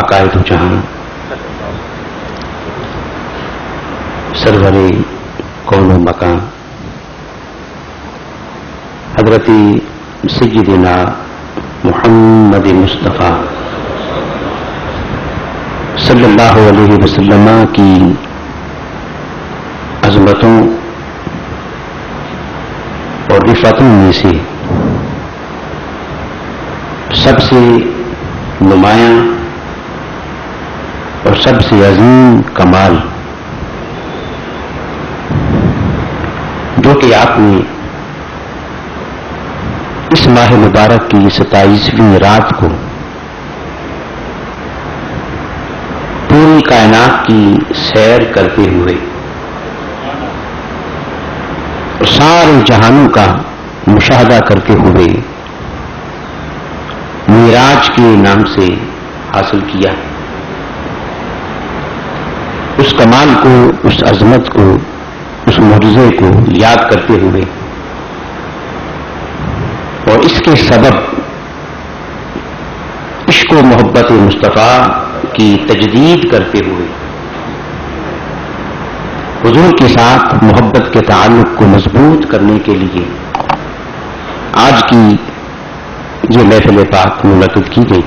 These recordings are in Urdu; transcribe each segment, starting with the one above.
عقائد و جہاں سرور کون و مکان حضرت سیدنا محمد مصطفیٰ صلی اللہ علیہ وسلم کی عظمتوں اور رفعتوں میں سے سب سے نمایاں اور سب سے عظیم کمال جو کہ آپ نے اس ماہ مبارک کی 27ویں رات کو پوری کائنات کی سیر کرتے ہوئے اور سارے جہانوں کا مشاہدہ کرتے ہوئے معراج کے نام سے حاصل کیا. اس کمال کو، اس عظمت کو، اس معجزے کو یاد کرتے ہوئے اور اس کے سبب عشق و محبت مصطفیٰ کی تجدید کرتے ہوئے حضور کے ساتھ محبت کے تعلق کو مضبوط کرنے کے لیے آج کی یہ محفل پاک منعقد کی گئی.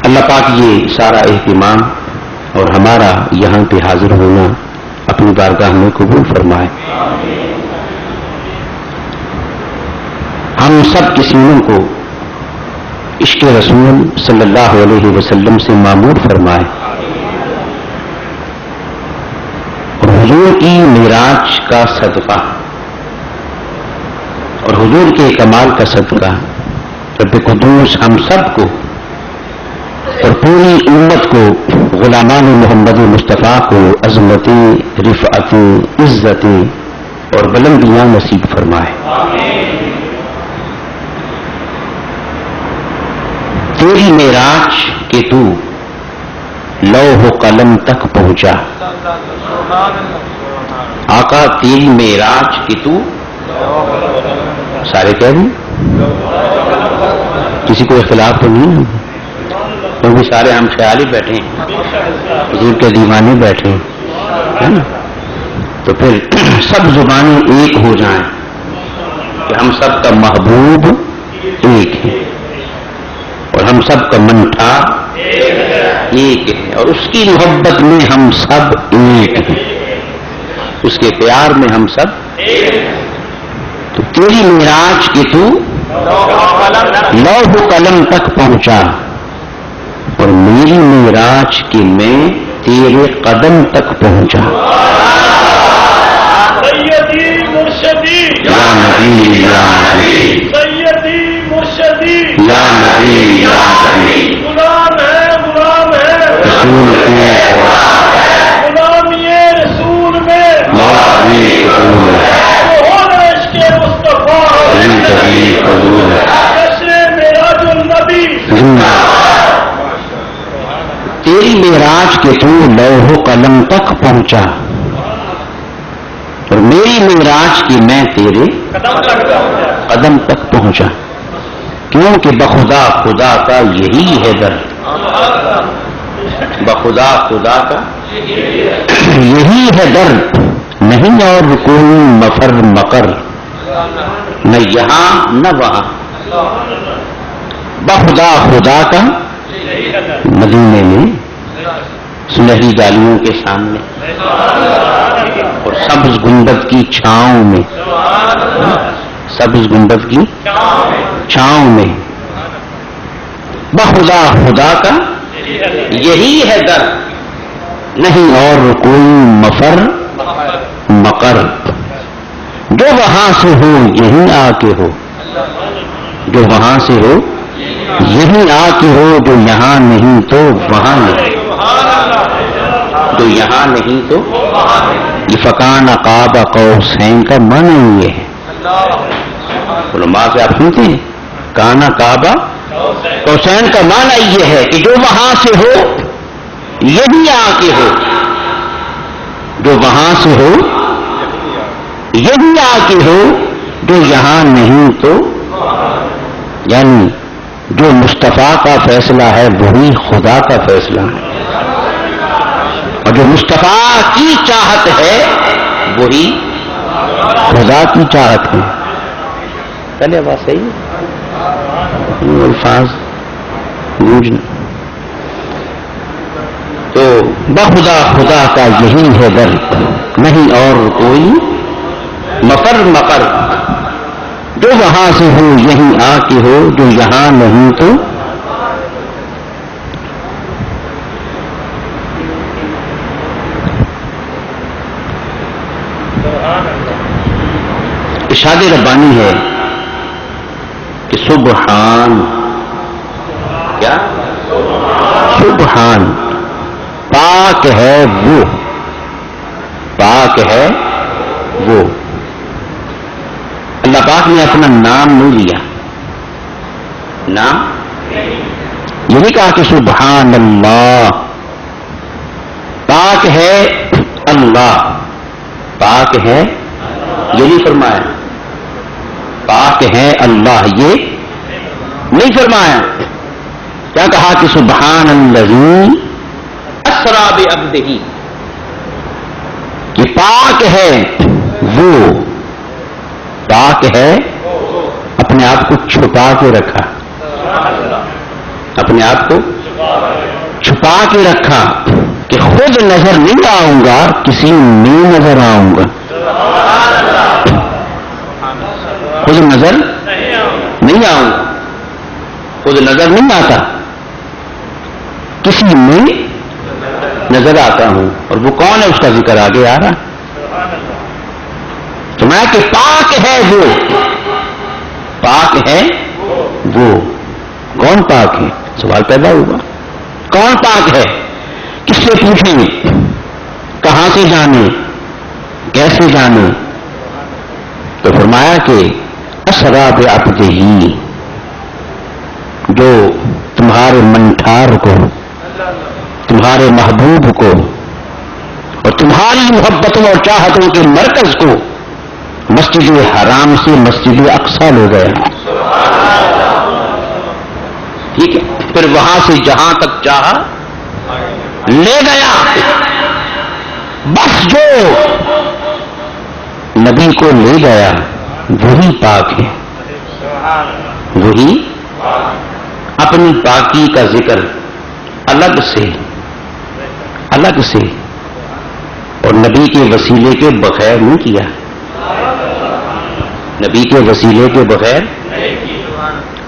اللہ پاک یہ سارا اہتمام اور ہمارا یہاں پہ حاضر ہونا اپنی بارگاہ میں قبول فرمائے. ہم سب کے سینوں کو عشق رسول صلی اللہ علیہ وسلم سے معمور فرمائے اور حضور کی معراج کا صدقہ اور حضور کے کمال کا صدقہ رب قدوس ہم سب کو اور پوری امت کو غلامان محمد مصطفیٰ کو عظمتیں، رفعتیں، عزتیں اور بلندیاں نصیب فرمائے. تیری معراج کہ تو لوح و قلم تک پہنچا. آقا تیری معراج کہ تو سارے کہہ رہے کسی کو اختلاف تو نہیں ہے کیونکہ سارے ہم خیال ہی بیٹھے ہیں، حضور کے دیوانے بیٹھے ہیں نا، تو پھر سب زبانیں ایک ہو جائیں کہ ہم سب کا محبوب ایک ہے اور ہم سب کا منٹھا ایک ہے اور اس کی محبت میں ہم سب ایک ہیں، اس کے پیار میں ہم سب تو تیری معراج کہ تو لوح و قلم تک پہنچا اور میری معراج کہ میں تیرے قدم تک پہنچا. سیدی مرشدی یا نبی یا نبی سیدی مرشدی یا نبی یا نبی غلام ہے رسول کے غلامی رسول میں موت قبول ہے، ہونا عشق مصطفیٰ زندگی قبول ہے. جشن معراج النبی زندہ تیری معراج کے تو لوح و قلم تک پہنچا اور میری معراج کی میں تیرے قدم تک پہنچا. کیونکہ بخدا خدا کا یہی ہے در، بخدا خدا کا یہی ہے در، نہیں اور کوئی مفر مقر، نہ یہاں نہ وہاں. بخدا خدا کا مدینے میں سنہری ڈالیوں کے سامنے اور سبز گنبد کی چھاؤں میں، سبز گنبد کی چھاؤں میں بخدا خدا کا یہی ہے در، نہیں اور کوئی مفر مقر. جو وہاں سے ہو یہیں آ کے ہو، جو وہاں سے ہو یہیں آ کے ہو، جو یہاں نہیں تو وہاں نہیں، جو یہاں نہیں تو یہ فکان قاب قوسین کا معنی یہ ہے. علماء سے آپ سنتے ہیں کانا کعبہ قوسین کا معنی یہ ہے کہ جو وہاں سے ہو یہیں آ کے ہو، جو وہاں سے ہو یہیں آ کے ہو، جو یہاں نہیں تو یعنی جو مصطفیٰ کا فیصلہ ہے وہی خدا کا فیصلہ ہے، اور جو مصطفیٰ کی چاہت ہے وہی خدا کی چاہت ہے۔ پہلے بات صحیح ہے، الفاظ گونجنا تو بخدا خدا کا یہی ہے در، نہیں اور کوئی مفر مقر، جو وہاں سے ہو یہیں آ کے ہو، جو یہاں نہیں تو ارشاد ربانی ہے کہ سبحان، کیا سبحان، پاک ہے وہ، پاک ہے وہ۔ اللہ پاک نے اپنا نام نہیں لیا، نام یہ نہیں کہا کہ سبحان اللہ، پاک ہے اللہ، پاک ہے یہ نہیں فرمایا، پاک ہے اللہ یہ نہیں فرمایا، کیا کہا کہ سبحان الذی اسری بعبدہ، کہ پاک ہے وہ، پاک ہے اپنے آپ کو چھپا کے رکھا، اپنے آپ کو چھپا کے رکھا کہ خود نظر نہیں آؤں گا، کسی میں نظر آؤں گا، خود نظر نہیں آؤں گا، خود نظر نہیں آتا، کسی میں نظر آتا ہوں، اور وہ کون ہے اس کا ذکر آگے آ رہا، تو میں کہ پاک ہے وہ، پاک ہے وہ، کون پاک ہے؟ سوال پیدا ہوگا، کون پاک ہے؟ کس سے پوچھیں، کہاں سے جانے، کیسے جانے؟ تو فرمایا کہ اسری بعبدہ، جو تمہارے منٹھار کو، تمہارے محبوب کو اور تمہاری محبتوں اور چاہتوں کے مرکز کو مسجد حرام سے مسجد اقصی لے گیا، ٹھیک ہے، پھر وہاں سے جہاں تک چاہا لے گیا، بس جو نبی کو لے گیا وہی پاک ہے، وہی اپنی پاکی کا ذکر الگ سے اور نبی کے وسیلے کے بغیر نہیں کیا، نبی کے وسیلے کے بغیر،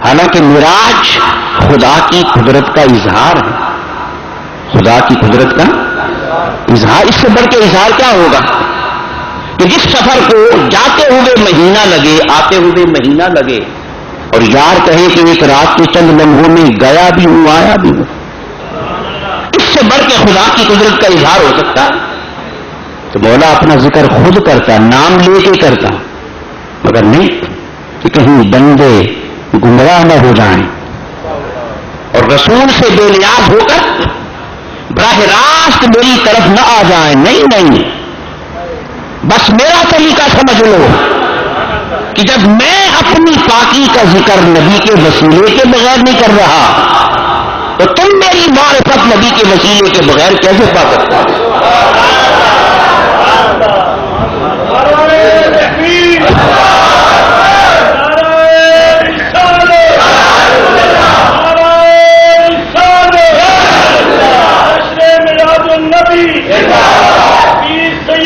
حالانکہ معراج خدا کی قدرت کا اظہار ہے، خدا کی قدرت کا اظہار، اس سے بڑھ کے اظہار کیا ہوگا کہ جس سفر کو جاتے ہوئے مہینہ لگے، آتے ہوئے مہینہ لگے، اور یار کہے کہ ایک رات کے چند لمحوں میں گیا بھی ہوں آیا بھی ہوں، اس سے بڑھ کے خدا کی قدرت کا اظہار ہو سکتا؟ تو مولا اپنا ذکر خود کرتا، نام لے کے کرتا، مگر نہیں کہ کہیں بندے گمراہ نہ ہو جائیں اور رسول سے بے نیاز ہو کر براہ راست میری طرف نہ آ جائیں، نہیں، بس میرا طریقہ سمجھ لو کہ جب میں اپنی پاکی کا ذکر نبی کے وسیلے کے بغیر نہیں کر رہا تو تم میری معرفت نبی کے وسیلے کے بغیر کیسے پا سکتے ہو؟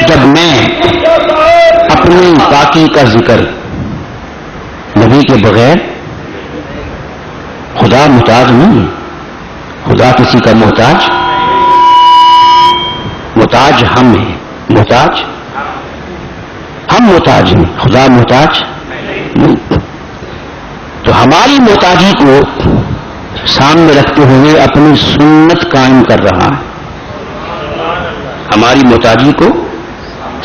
جب میں اپنی پاکی کا ذکر نبی کے بغیر، خدا محتاج نہیں، خدا کسی کا محتاج ہم ہیں، محتاج ہم محتاج ہیں، خدا محتاج نہیں۔ تو ہماری محتاجی کو سامنے رکھتے ہوئے اپنی سنت قائم کر رہا ہے، ہماری محتاجی کو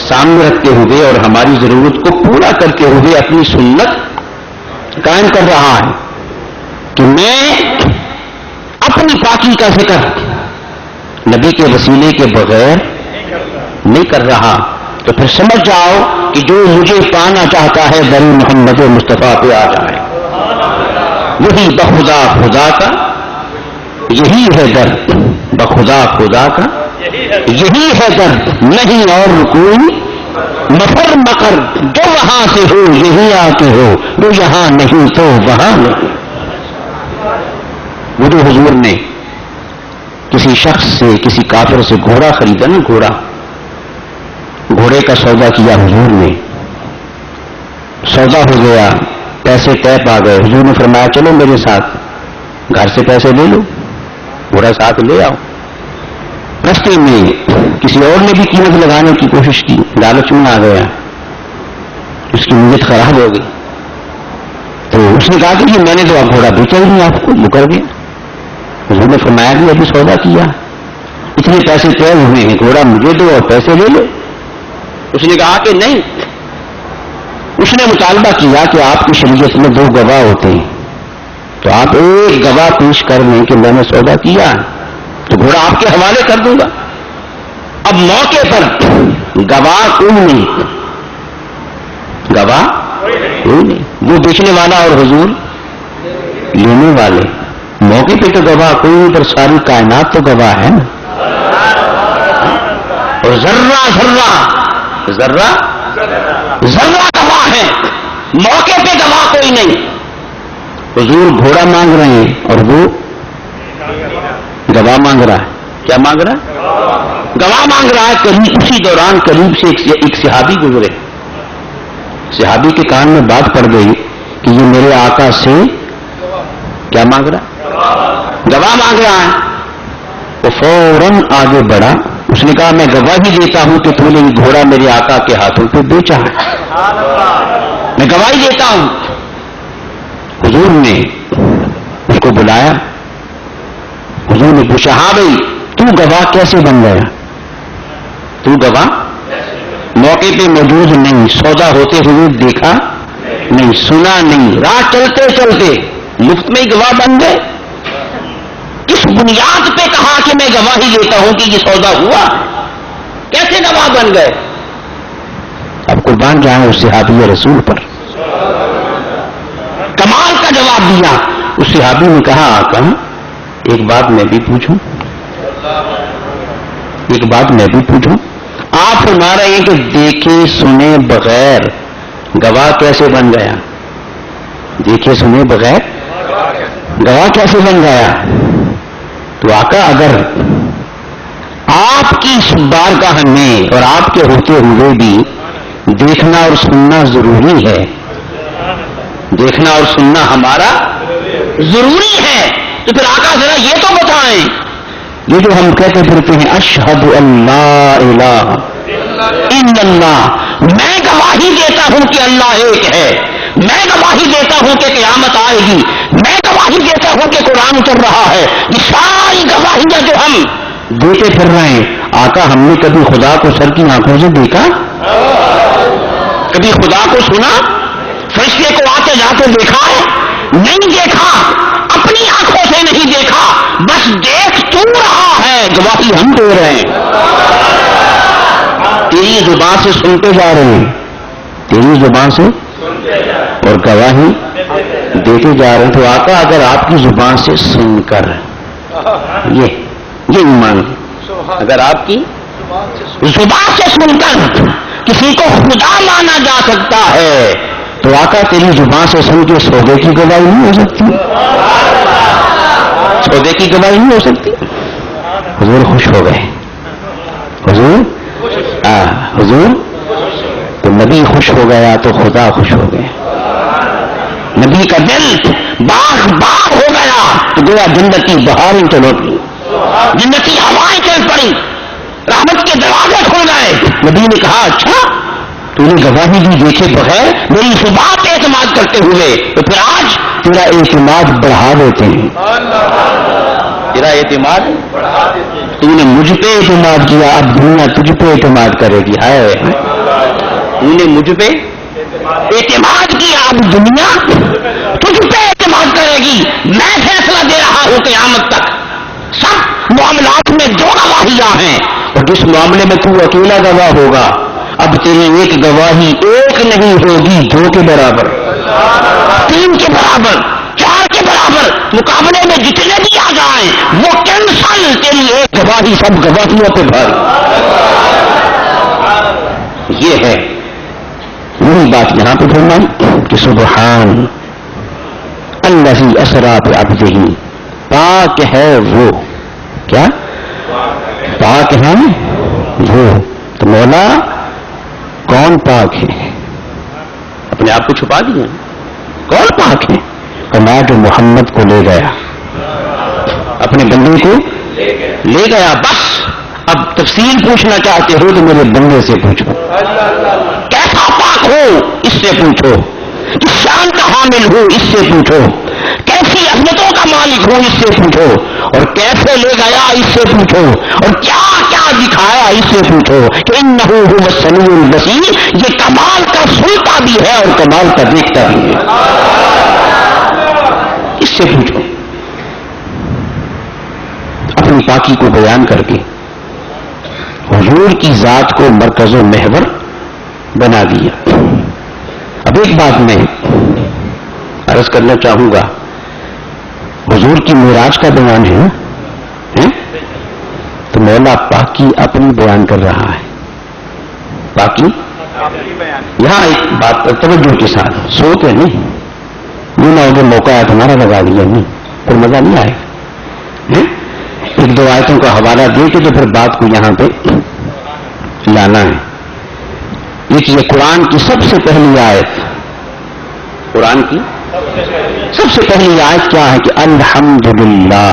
سامنے رکھتے ہوئے اور ہماری ضرورت کو پورا کرتے ہوئے اپنی سنت قائم کر رہا ہے کہ میں اپنی پاکی کا ذکر نبی کے وسیلے کے بغیر نہیں کر رہا، تو پھر سمجھ جاؤ کہ جو مجھے پانا چاہتا ہے در محمد مصطفیٰ پہ آ جائے، وہی بخدا خدا کا یہی ہے در، بخدا خدا کا یہی ہے در، نہیں اور کوئی مفر مکر، جو وہاں سے ہو یہی آتے ہو، جو یہاں نہیں تو وہاں نہیں۔ وہ جو حضور نے کسی شخص سے، کسی کافر سے گھوڑا خریدا نا، گھوڑے کا سودا کیا حضور نے، سودا ہو گیا، پیسے طے پا گئے، حضور نے فرمایا چلو میرے ساتھ، گھر سے پیسے لے لو، گھوڑا ساتھ لے آؤ۔ رستے میں کسی اور نے بھی قیمت لگانے کی کوشش کی، لالچ میں آ گیا، اس کی نیت خراب ہو گئی، تو اس نے کہا کہ یہ میں نے تو اب گھوڑا بیچا ہی نہیں، آپ کو مکر گیا۔ حضور نے فرمایا کہ ابھی سودا کیا، اتنے پیسے طے ہوئے ہیں، گھوڑا مجھے دو اور پیسے لے لو۔ اس نے کہا کہ نہیں، اس نے مطالبہ کیا کہ آپ کی شریعت میں 2 گواہ ہوتے ہیں، تو آپ ایک گواہ پیش کر لیں کہ میں نے سودا کیا تو گھوڑا آپ کے حوالے کر دوں گا۔ اب موقع پر گواہ کوئی نہیں، گواہ کوئی نہیں، وہ بیچنے والا اور حضور لینے والے، موقع پہ تو گواہ کوئی نہیں، پر ساری کائنات تو گواہ ہے نا، اور ذرہ ذرہ ذرہ ذرہ گواہ ہے، موقع پہ گواہ کوئی نہیں۔ حضور گھوڑا مانگ رہے ہیں اور وہ گواہ مانگ رہا ہے، کیا مانگ رہا ہے؟ گواہ مانگ رہا ہے۔ قریب اسی دوران قریب سے ایک صحابی گزرے، صحابی کے کان میں بات پڑ گئی کہ یہ میرے آقا سے کیا مانگ رہا ہے؟ گواہ مانگ رہا ہے۔ وہ فوراً آگے بڑھا، اس نے کہا میں گواہی دیتا ہوں کہ تو نے یہ گھوڑا میرے آقا کے ہاتھوں پہ بیچا ہے، میں گواہی دیتا ہوں۔ حضور نے اس کو بلایا، حضور نے پوچھا ہاں بھائی تو گواہ کیسے بن گیا؟ تو گواہ موقع پہ موجود نہیں، سودا ہوتے ہوئے دیکھا نہیں، سنا نہیں، راہ چلتے چلتے مفت میں ہی گواہ بن گئے؟ کس بنیاد پہ کہا کہ میں گواہی دیتا ہوں کہ یہ سودا ہوا؟ کیسے گواہ بن گئے؟ اب قربان جائیں اس صحابی رسول پر، کمال کا جواب دیا۔ اس صحابی نے کہا آقا ایک بات میں بھی پوچھوں، ایک بات میں بھی پوچھوں، آپ فرما رہے ہیں کہ دیکھے سنے بغیر گواہ کیسے بن گیا؟ دیکھے سنے بغیر گواہ کیسے بن گیا؟ تو آقا اگر آپ کی اس بارگاہ میں اور آپ کے ہوتے ہوئے بھی دیکھنا اور سننا ضروری ہے، دیکھنا اور سننا ہمارا ضروری ہے، تو پھر آقا ذرا یہ تو بتائیں، یہ جو ہم کہتے پھرتے ہیں اشہد اللہ الہ الا اللہ، میں گواہی دیتا ہوں کہ اللہ ایک ہے، میں گواہی دیتا ہوں کہ قیامت آئے گی، میں گواہی دیتا ہوں کہ قرآن اتر رہا ہے، یہ ساری گواہیاں جو ہم دیتے پھر رہے ہیں، آقا ہم نے کبھی خدا کو سر کی آنکھوں سے دیکھا؟ کبھی خدا کو سنا؟ فرشتے کو آتے جاتے دیکھا ہے؟ نہیں دیکھا، اپنی آنکھوں سے نہیں دیکھا، بس دیکھ تو رہا ہے، گواہی ہم دے رہے ہیں، تیری زبان سے سنتے جا رہے ہیں، تیری زبان سے اور گواہی دیتے جا رہے ہیں۔ تو آقا اگر آپ کی زبان سے سن کر یہ ایمان، اگر آپ کی زبان سے سن کر کسی کو خدا مانا جا سکتا ہے، تو آقا تیری زبان سے سن کے سودے کی گواہی نہیں ہو سکتی؟ سودے کی گواہی نہیں ہو سکتی؟ حضور خوش ہو گئے، حضور تو نبی خوش ہو گیا تو خدا خوش ہو گیا، نبی کا دل باغ ہو گیا تو گویا جنتی بہاریں چلو پڑی، جنتی ہوائیں چل پڑی، رحمت کے دروازے کھل گئے۔ نبی نے کہا اچھا تو نے گواہی دی دیکھے بغیر میری زبان پہ اعتماد کرتے ہوئے، تو پھر آج تیرا اعتماد بڑھا دیتے ہیں، تیرا اعتماد تو نے مجھ پہ اعتماد کیا، اب دنیا تجھ پہ اعتماد کرے گی۔ ہے تو نے مجھ پہ اعتماد کیا، اب دنیا تجھ پہ اعتماد کرے گی۔ میں فیصلہ دے رہا ہوں قیامت تک، سب معاملات میں 2 گواہیاں ہیں، اور جس معاملے میں تو اکیلا گواہ ہوگا، اب تیری ایک گواہی 1 نہیں ہوگی، 2 کے برابر، 3 کے برابر، 4 کے برابر۔ گواہی سب گواہیوں پہ بھاری. یہ ہے وہی بات یہاں پہ فرمائی کہ سبحان الذی اسری بعبدہ، پاک ہے وہ. کیا پاک ہے وہ؟ تو مولا کون پاک ہے؟ اپنے آپ کو چھپا دیا. کون پاک ہے؟ فرمایا جو محمد کو لے گیا، اپنے بندے کو لے گیا. بس اب تفصیل پوچھنا چاہتے ہو تو میرے بندے سے پوچھو. کیسا پاک ہو اس سے پوچھو، کس شان کا حامل ہو اس سے پوچھو، کیسی عظمتوں کا مالک ہو اس سے پوچھو، اور کیسے لے گیا اس سے پوچھو، اور کیا کیا دکھایا اس سے پوچھو. کہ انہ هو السمیع البصیر، یہ کمال کا سنتا بھی ہے اور کمال کا دیکھتا بھی ہے. اس سے پوچھو. اپنی پاکی کو بیان کر کے حضور کی ذات کو مرکز و محور بنا دیا. اب ایک بات میں عرض کرنا چاہوں گا، حضور کی معراج کا بیان ہے نا، تو مولا پاکی اپنی بیان کر رہا ہے. پاکی یہاں ایک بات توجہ کے ساتھ سوتے نہیں، یہ نہ ہوگا موقع ہے تمہارا لگا دیا، نہیں پھر مزہ نہیں آئے. ایک دو آیتوں کا حوالہ دے کے تو پھر بات کو یہاں پہ لانا ہے. ایک یہ قرآن کی سب سے پہلی آیت، قرآن کی سب سے پہلی آیت کیا ہے کہ الحمدللہ،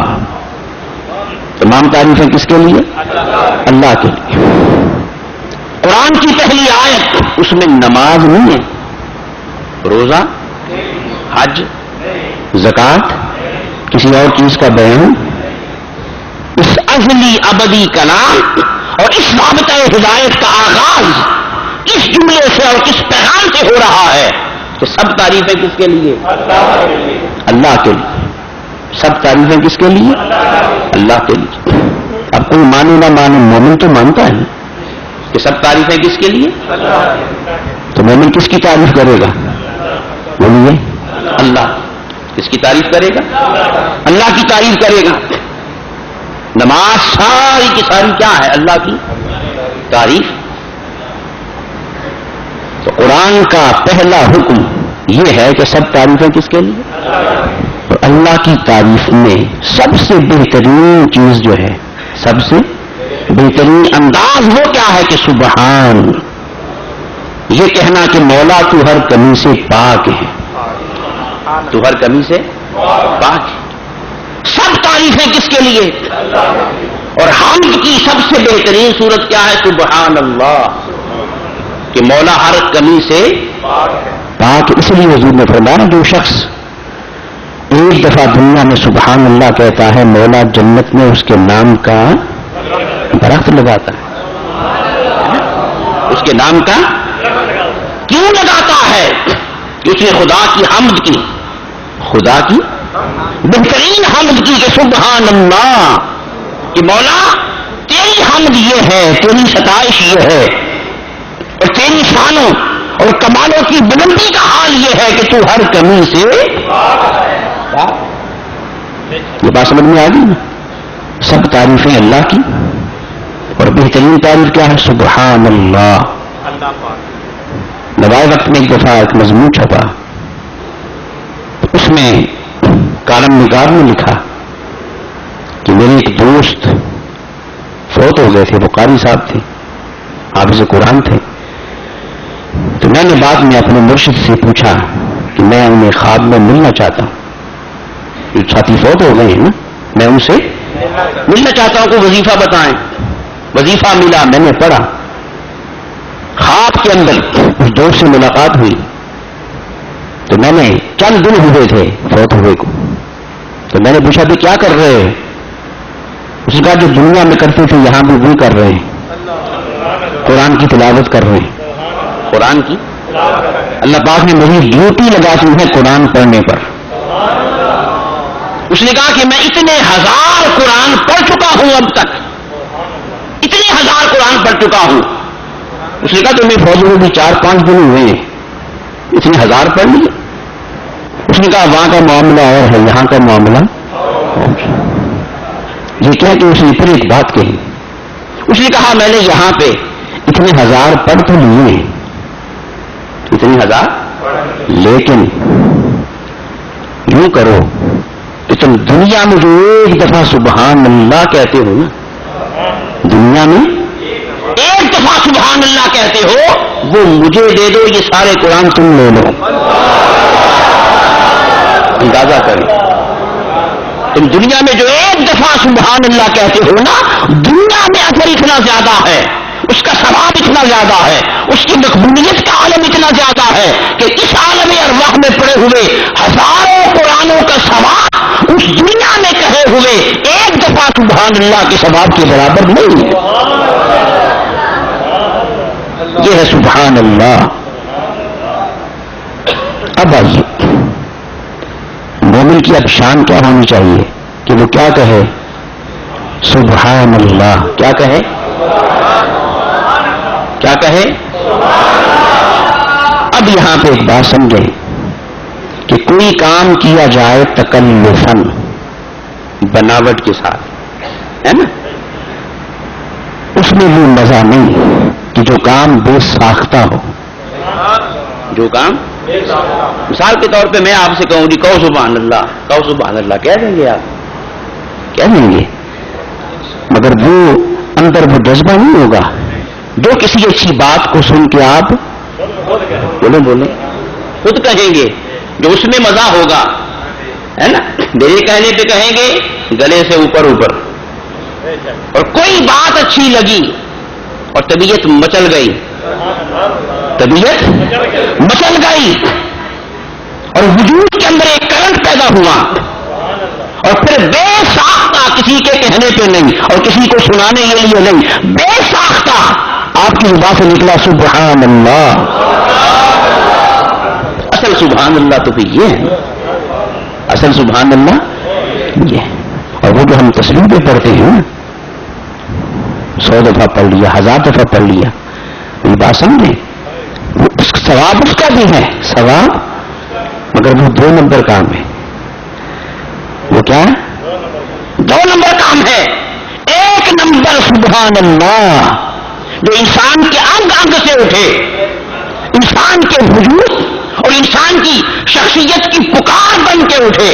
تمام تعریفیں کس کے لیے؟ اللہ کے لیے. قرآن کی پہلی آیت، اس میں نماز نہیں ہے، روزہ، حج، زکوٰۃ، کسی اور چیز کا بیان. اس ازلی ابدی کلام اور اس رابطہ ہدایت کا آغاز اس جملے سے اور کس پیغام سے ہو رہا ہے کہ سب تعریفیں کس کے لیے؟ اللہ کے لیے. سب تعریفیں کس کے لیے؟ اللہ کے لیے. اب کوئی مانے نہ مانے، مومن تو مانتا ہے کہ سب تعریفیں کس کے لیے؟ تو مومن کس کی تعریف کرے گا؟ بولیے. اللہ. کس کی تعریف کرے گا؟ اللہ کی تعریف کرے گا. نماز ساری کی ساری کیا ہے؟ اللہ کی تعریف. تو قرآن کا پہلا حکم یہ ہے کہ سب تعریفیں کس کے لیے؟ اور اللہ کی تعریف میں سب سے بہترین چیز جو ہے، سب سے بہترین انداز وہ کیا ہے کہ سبحان. یہ کہنا کہ مولا تو ہر کمی سے پاک ہے، تو ہر کمی سے پاک ہے. سب تعریفیں کس کے لیے؟ اور حمد کی سب سے بہترین صورت کیا ہے؟ سبحان اللہ، کہ مولا ہر کمی سے پاک. اس لیے حضور نے فرمایا جو شخص ایک دفعہ دنیا میں سبحان اللہ کہتا ہے، مولا جنت میں اس کے نام کا درخت لگاتا ہے. اس کے نام کا کیوں لگاتا ہے؟ کہ اس نے خدا کی حمد کی، خدا کی بہترین حمد کی کہ سبحان اللہ، کہ مولا تیری حمد یہ ہے، تیری ستائش یہ ہے، اور تیری شانوں اور کمالوں کی بلندی کا حال یہ ہے کہ تو ہر کمی سے. یہ بات سمجھ میں آ گئی نا؟ سب تعریفیں اللہ کی، اور بہترین تعریف کیا ہے؟ سبحان اللہ. نوائے وقت میں ایک دفعہ ایک مضمون چھپا، اس میں کالم نگار نے لکھا کہ میرے ایک دوست فوت ہو گئے تھے، وہ قاری صاحب تھے، حافظ قرآن تھے. تو میں نے بعد میں اپنے مرشد سے پوچھا کہ میں انہیں خواب میں ملنا چاہتا ہوں. جو ساتھی فوت ہو گئے ہیں نا، میں ان سے ملنا چاہتا ہوں، کو وظیفہ بتائیں. وظیفہ ملا، میں نے پڑھا. خواب کے اندر اس دوست سے ملاقات ہوئی، تو میں نے چند دن ہوئے تھے فوت ہوئے کو، تو میں نے پوچھا بھی کیا کر رہے ہیں؟ اس نے کہا جو دنیا میں کرتے تھے یہاں بھی وہی کر رہے ہیں، قرآن کی تلاوت کر رہے ہیں. قرآن کی اللہ پاک نے مجھے ڈیوٹی لگا دی ہے قرآن پڑھنے پر. اس نے کہا کہ میں اتنے ہزار قرآن پڑھ چکا ہوں، اب تک اتنے ہزار قرآن پڑھ چکا ہوں. اس نے کہا تمہیں فوج میں بھی 4-5 دن ہوئے ہیں، اتنے ہزار پڑھ لیے. اس نے کہا وہاں کا معاملہ اور ہے، یہاں کا معاملہ. یہ کیا کہ اس نے پھر ایک بات کہی. اس نے کہا میں نے یہاں پہ اتنے ہزار پڑھ تو لیے ہیں، اتنے ہزار، لیکن یوں کرو کہ تم دنیا میں جو ایک دفعہ سبحان اللہ کہتے ہو نا، دنیا میں ایک دفعہ سبحان اللہ کہتے ہو، وہ مجھے دے دو، یہ سارے قرآن تم لے لو. اندازہ کریں، تم دنیا میں جو ایک دفعہ سبحان اللہ کہتے ہو نا، دنیا میں اثر اتنا زیادہ ہے، اس کا ثواب اتنا زیادہ ہے، اس کی مقبولیت کا عالم اتنا زیادہ ہے کہ اس عالم ارواح میں پڑے ہوئے ہزاروں قرآنوں کا ثواب اس دنیا میں کہے ہوئے ایک دفعہ سبحان اللہ کے ثواب کے برابر نہیں ہے. یہ ہے سبحان اللہ. اب آئیے، مومن کی اب شان کیا ہونی چاہیے کہ وہ کیا کہے؟ سبحان اللہ. کیا کہے؟ کیا کہے؟ اب یہاں پہ ایک بات سمجھیں کہ کوئی کام کیا جائے تکلفاً، بناوٹ کے ساتھ، ہے نا، اس میں وہ مزہ نہیں کہ جو کام بے ساختہ ہو. جو کام مثال کے طور پہ میں آپ سے کہوں گی کہو سبحان اللہ، کہو سبحان اللہ، کہہ دیں گے آپ؟ کہہ دیں گے، مگر وہ اندر وہ جذبہ نہیں ہوگا جو کسی اچھی بات کو سن کے آپ بولیں خود کہیں گے، جو اس میں مزہ ہوگا، ہے نا. میرے کہنے پہ کہیں گے گلے سے اوپر اوپر. اور کوئی بات اچھی لگی اور طبیعت مچل گئی، طبیعت مچل گئی اور وجود کے اندر ایک کرنٹ پیدا ہوا، اور پھر بے ساختہ، کسی کے کہنے پہ نہیں اور کسی کو سنانے کے لیے نہیں، بے ساختہ آپ کی زبان سے نکلا سبحان اللہ. اصل سبحان اللہ تو پھر یہ ہے، اصل سبحان اللہ یہ ہے. اور وہ جو ہم تسبیح پہ پڑھتے ہیں 100 دفعہ پڑھ لیا، 1000 دفعہ پڑھ لیا، یہ بات سمجھیں، ثواب اس کا بھی ہے ثواب، مگر وہ 2 نمبر کام ہے. وہ کیا ہے؟ 2 نمبر کام ہے. 1 نمبر سبحان اللہ جو انسان کے انگ انگ سے اٹھے، انسان کے وجود اور انسان کی شخصیت کی پکار بن کے اٹھے،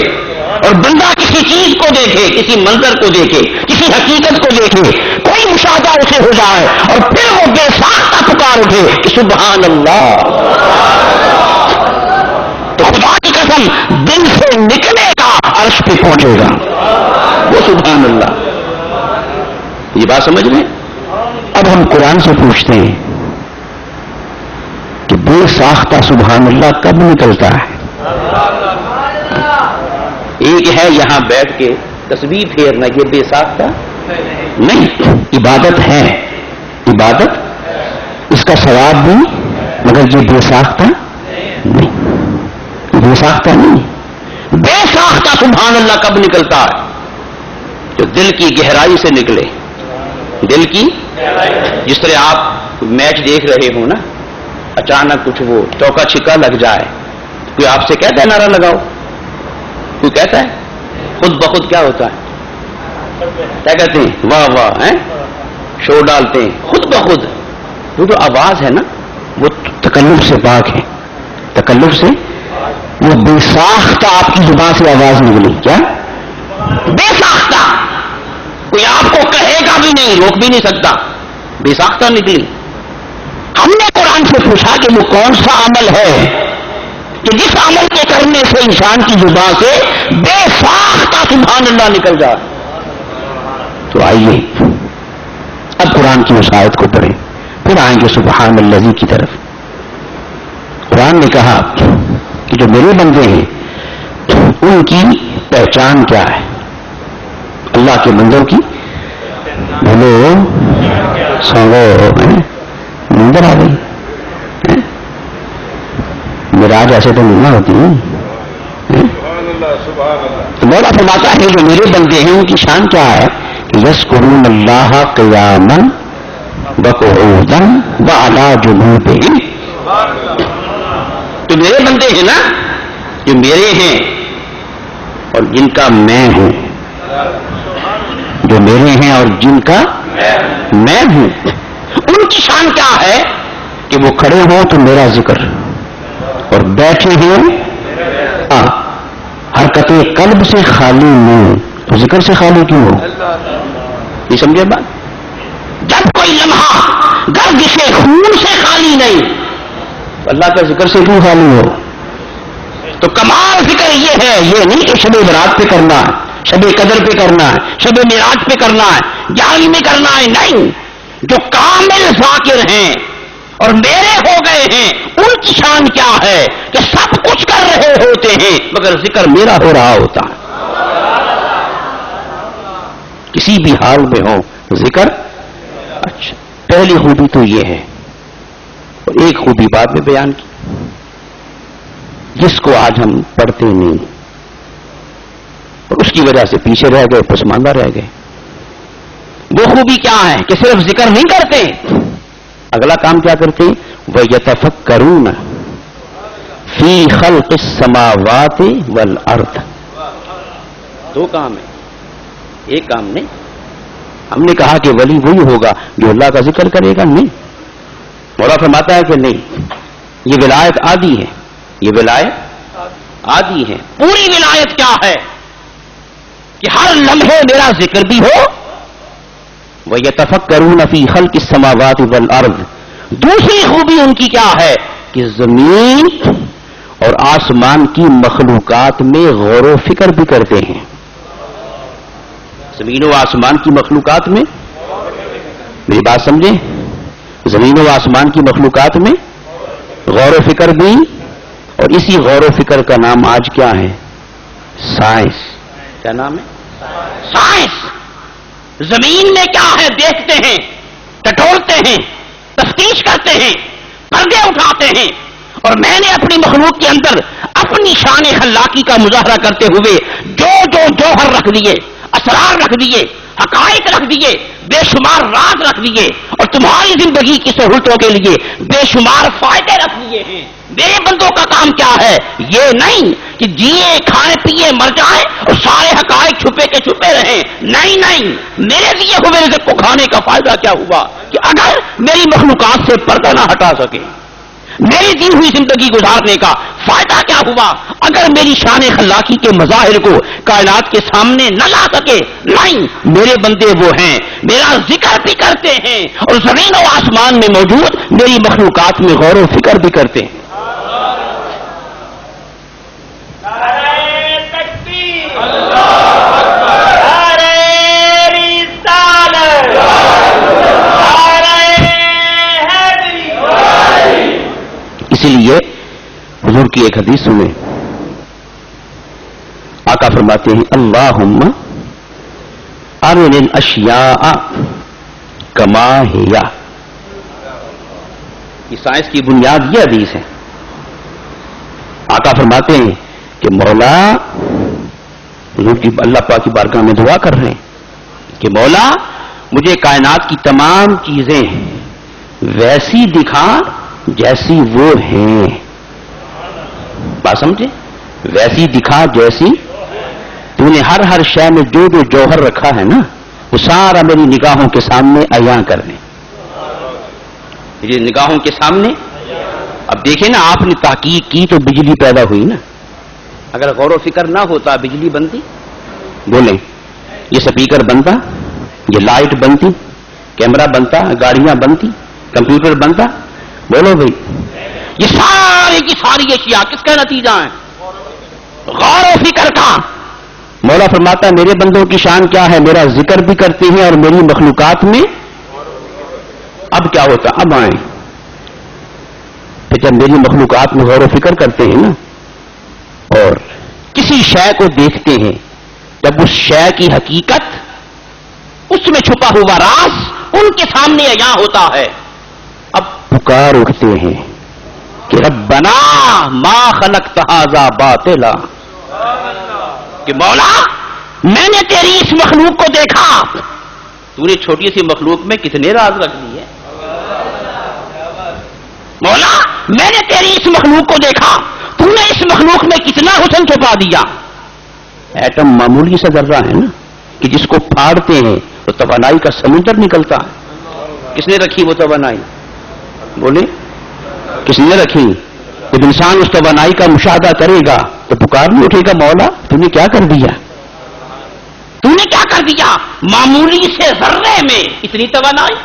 اور بندہ کسی چیز کو دیکھے، کسی منظر کو دیکھے، کسی حقیقت کو دیکھے، کوئی مشاہدہ اسے ہو جائے اور پھر وہ بے ساختہ پکار اٹھے کہ سبحان اللہ. تو خدا کی قسم دل سے نکلے گا، عرش پہ پہنچے گا، وہ سبحان اللہ. یہ بات سمجھ لیں. اب ہم قرآن سے پوچھتے ہیں کہ بے ساختہ سبحان اللہ کب نکلتا ہے؟ ایک ہے یہاں بیٹھ کے تسبیح پھیرنا، یہ بے ساختہ نہیں، عبادت ہے، عبادت اس کا ثواب بھی، مگر یہ بے ساختہ نہیں، بے ساختہ نہیں. بے ساختہ سبحان اللہ کب نکلتا ہے؟ جو دل کی گہرائی سے نکلے. دل کی، جس طرح آپ میچ دیکھ رہے ہو نا، اچانک کچھ وہ چوکا چھکا لگ جائے، کوئی آپ سے کہتا ہے نعرہ لگاؤ؟ کوئی کہتا ہے؟ خود بخود کیا ہوتا ہے؟ کیا کہتے ہیں؟ واہ واہ، ہیں، شور ڈالتے ہیں خود بخود. وہ جو آواز ہے نا وہ تکلف سے پاک ہے، تکلف سے، وہ بے ساختہ آپ کی زبان سے آواز نکلی. کیا بے ساختہ؟ کوئی آپ کو کہے گا بھی نہیں، روک بھی نہیں سکتا، بے ساختہ نکلی. ہم نے قرآن سے پوچھا کہ وہ کون سا عمل ہے کہ جس عمل کے کرنے سے انسان کی زبان سے بے ساختہ سبحان اللہ نکل جائے. تو آئیے اب قرآن کی اس آیت کو پڑھیں، پھر آئیں گے سبحان اللہ کی طرف. قرآن نے کہا کہ جو میرے بندے ہیں ان کی پہچان کیا ہے؟ اللہ کے بندوں کی، بولو سنگو، نظر آ گئی میراج ایسے تو نہیں ہوتی. مولا فرماتا ہے جو میرے بندے ہیں ان کی شان کیا ہے کہ یذکرون اللہ قیاما وقعودا وعلی جنوبہم. تو میرے بندے ہیں نا، جو میرے ہیں اور جن کا میں ہوں، جو میرے ہیں اور جن کا میں ہوں. ان کی شان کیا ہے کہ وہ کھڑے ہوں تو میرا ذکر اور بیٹھے ہوں حرکت قلب سے خالی نہیں تو ذکر سے خالی کیوں ہو؟ یہ سمجھے بات؟ جب کوئی لمحہ گردش خون سے خالی نہیں تو اللہ کا ذکر سے کیوں خالی ہو؟ تو کمال ذکر یہ ہے، یہ نہیں کہ شب برات پہ کرنا ہے، شب قدر پہ کرنا ہے، شب معراج پہ کرنا ہے، 11 میں کرنا ہے، نہیں. جو کامل ذاکر ہیں اور میرے ہو گئے ہیں ان کی شان کیا ہے کہ سب کچھ کر رہے ہوتے ہیں مگر ذکر میرا ہو رہا ہوتا ہے. کسی بھی حال میں ہو ذکر. اچھا، پہلی خوبی تو یہ ہے، اور ایک خوبی بعد میں بیان کی جس کو آج ہم پڑھتے نہیں اور اس کی وجہ سے پیچھے رہ گئے، پسماندہ رہ گئے. وہ خوبی کیا ہے کہ صرف ذکر نہیں کرتے، اگلا کام کیا کرتے؟ وَيَتَفَكَّرُونَ فِي خَلْقِ السَّمَاوَاتِ وَالْأَرْضِ. دو کام ہیں، ایک کام نہیں. ہم نے کہا کہ ولی وہی ہوگا جو اللہ کا ذکر کرے گا، نہیں. مولا فرماتا ہے کہ نہیں، یہ ولایت عادی ہے، یہ ولایت عادی ہے. پوری ولایت کیا ہے کہ ہر لمحے میرا ذکر بھی ہو. وَيَتَفَكَّرُونَ فِي خَلْقِ السَّمَاوَاتِ وَالْأَرْضِ. دوسری خوبی ان کی کیا ہے کہ زمین اور آسمان کی مخلوقات میں غور و فکر بھی کرتے ہیں. زمین و آسمان کی مخلوقات میں، میری بات سمجھیں، زمین و آسمان کی مخلوقات میں غور و فکر بھی. اور اسی غور و فکر کا نام آج کیا ہے؟ سائنس. کیا نام ہے؟ سائنس. زمین میں کیا ہے دیکھتے ہیں، ٹٹولتے ہیں، تفتیش کرتے ہیں، پردے اٹھاتے ہیں. اور میں نے اپنی مخلوق کے اندر اپنی شان خلاقی کا مظاہرہ کرتے ہوئے جو جوہر رکھ دیے، اسرار رکھ دیے، حقائق رکھ دیے، بے شمار راز رکھ دیے، اور تمہاری زندگی کی سہولتوں کے لیے بے شمار فائدے رکھ دیے ہیں. میرے بندوں کا کام کیا ہے؟ یہ نہیں کہ جیے کھائے پیے مر جائیں اور سارے حقائق چھپے کے چھپے رہیں. نہیں نہیں، میرے دیے ہوئے رزق کو کھانے کا فائدہ کیا ہوا کہ اگر میری مخلوقات سے پردہ نہ ہٹا سکے؟ میری دی ہوئی زندگی گزارنے کا فائدہ کیا ہوا اگر میری شان خلاقی کے مظاہر کو کائنات کے سامنے نہ لا سکے؟ نہیں، میرے بندے وہ ہیں میرا ذکر بھی کرتے ہیں اور زمین و آسمان میں موجود میری مخلوقات میں غور و فکر بھی کرتے ہیں. اسی لیے حضور کی ایک حدیث سنیں، آقا فرماتے ہیں اللہم ارنی الاشیاء کما ہی. یہ سائنس کی بنیاد یہ حدیث ہے. آقا فرماتے ہیں کہ مولا، حضور کی اللہ پاک کی بارگاہ میں دعا کر رہے ہیں کہ مولا مجھے کائنات کی تمام چیزیں ویسی دکھا جیسی وہ ہیں. بات سمجھے؟ ویسی دکھا جیسی تو نے ہر شے میں جو جوہر رکھا ہے نا وہ سارا میری نگاہوں کے سامنے عیاں کر دیں. یہ نگاہوں کے سامنے. اب دیکھیں نا، آپ نے تحقیق کی تو بجلی پیدا ہوئی نا. اگر غور و فکر نہ ہوتا بجلی بنتی؟ بولیں، یہ سپیکر بنتا، یہ لائٹ بنتی، کیمرہ بنتا، گاڑیاں بنتی، کمپیوٹر بنتا؟ بولو بھائی، یہ ساری کی ساری اشیاء کس کا نتیجہ ہے؟ غور و فکر کا. مولا فرماتا ہے میرے بندوں کی شان کیا ہے؟ میرا ذکر بھی کرتے ہیں اور میری مخلوقات میں. اب کیا ہوتا؟ اب آئیں پھر جب میری مخلوقات میں غور و فکر کرتے ہیں نا اور کسی شے کو دیکھتے ہیں، جب اس شے کی حقیقت، اس میں چھپا ہوا راز ان کے سامنے عیاں ہوتا ہے، اب پکار اٹھتے ہیں کہ ربنا ما خلقت ھذا باطلا. کہ مولا میں نے تیری اس مخلوق کو دیکھا، تو نے چھوٹی سی مخلوق میں کتنے راز رکھ دیے. مولا میں نے تیری اس مخلوق کو دیکھا، تو نے اس مخلوق میں کتنا حسن چھپا دیا. ایٹم معمولی سا ذرہ ہے نا، کہ جس کو پھاڑتے ہیں تو توانائی کا سمندر نکلتا ہے. کس نے رکھی وہ توانائی؟ بولے کس نے رکھی؟ جب انسان اس توانائی کا مشاہدہ کرے گا تو پکار نہیں اٹھے گا مولا تو نے کیا کر دیا؟ تو نے کیا کر دیا؟ معمولی سے ذرے میں اتنی توانائی.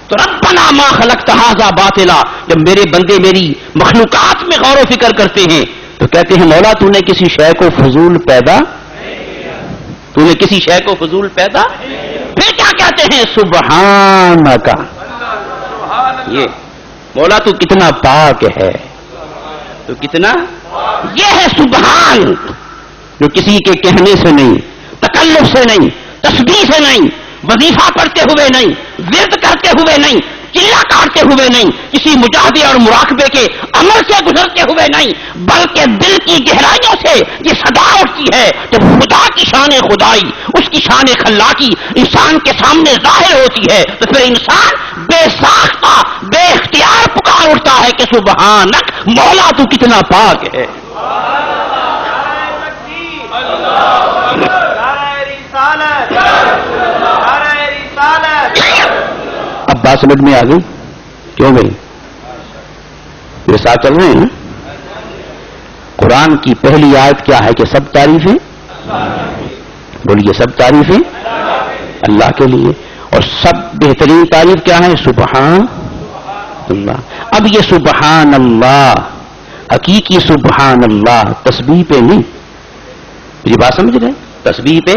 تو ربنا ما خلقت ھذا باطلا، جب میرے بندے میری مخلوقات میں غور و فکر کرتے ہیں تو کہتے ہیں مولا تو نے کسی شے کو فضول پیدا، تو نے کسی شے کو فضول پیدا. پھر کیا کہتے ہیں؟ سبحانک، یہ مولا تو کتنا پاک ہے، تو کتنا، یہ ہے سبحان، جو کسی کے کہنے سے نہیں، تکلف سے نہیں، تسبیح سے نہیں، وظیفہ پڑھتے ہوئے نہیں، ورد کرتے ہوئے نہیں، چلا کاٹتے ہوئے نہیں، کسی مجاہدے اور مراقبے کے عمل سے گزرتے ہوئے نہیں، بلکہ دل کی گہرائیوں سے یہ صدا اٹھتی ہے جب خدا کی شان خدائی، اس کی شان خلاقی انسان کے سامنے ظاہر ہوتی ہے تو پھر انسان بے ساختہ بے اختیار پکار اٹھتا ہے کہ سبحانک، مولا تو کتنا پاک ہے. اب بات سمجھ میں آ گئی؟ کیوں بھائی میرے ساتھ چل رہے ہیں نا؟ قرآن کی پہلی آیت کیا ہے کہ سب تعریفیں، بولیے سب تعریفیں اللہ کے لیے، اور سب بہترین تعریف کیا ہے؟ سبحان اللہ. اب یہ سبحان اللہ حقیقی سبحان اللہ تسبیح پہ نہیں، یہ بات سمجھ رہے؟ تسبیح پہ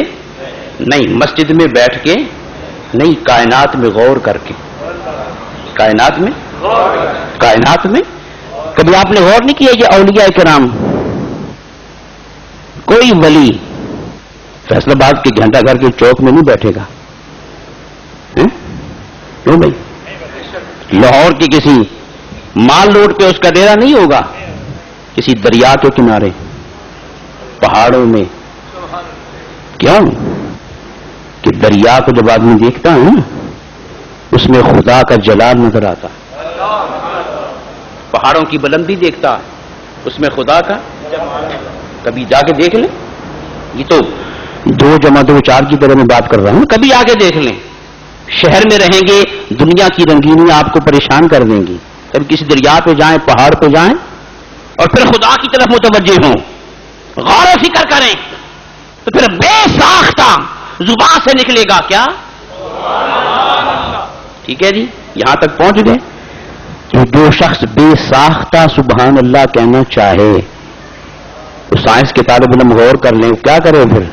نہیں، مسجد میں بیٹھ کے نہیں، کائنات میں غور کر کے. کائنات میں کبھی آپ نے غور نہیں کیا یہ اولیاء کرام، کوئی ولی فیصلہ آباد کے گھنٹہ گھر کے چوک میں نہیں بیٹھے گا. کیوں بھائی؟ لاہور کے کسی مال روڈ پہ اس کا ڈیرا نہیں ہوگا، کسی دریا کے کنارے پہاڑوں میں. کیوں کہ دریا کو جب آدمی دیکھتا ہے اس میں خدا کا جلال نظر آتا، پہاڑوں کی بلندی دیکھتا اس میں خدا کا. کبھی جا کے دیکھ لیں، یہ تو 2 + 2 = 4 کی طرح میں بات کر رہا ہوں، کبھی آ کے دیکھ لیں. شہر میں رہیں گے دنیا کی رنگینیاں آپ کو پریشان کر دیں گی، کبھی کسی دریا پہ جائیں، پہاڑ پہ جائیں اور پھر خدا کی طرف متوجہ ہوں، غور و فکر کریں تو پھر بے ساختہ زبان سے نکلے گا کیا؟ ٹھیک ہے جی، یہاں تک پہنچ گئے. جو شخص بے ساختہ سبحان اللہ کہنا چاہے تو سائنس کے طالب علم غور کر لیں، کیا کرے پھر؟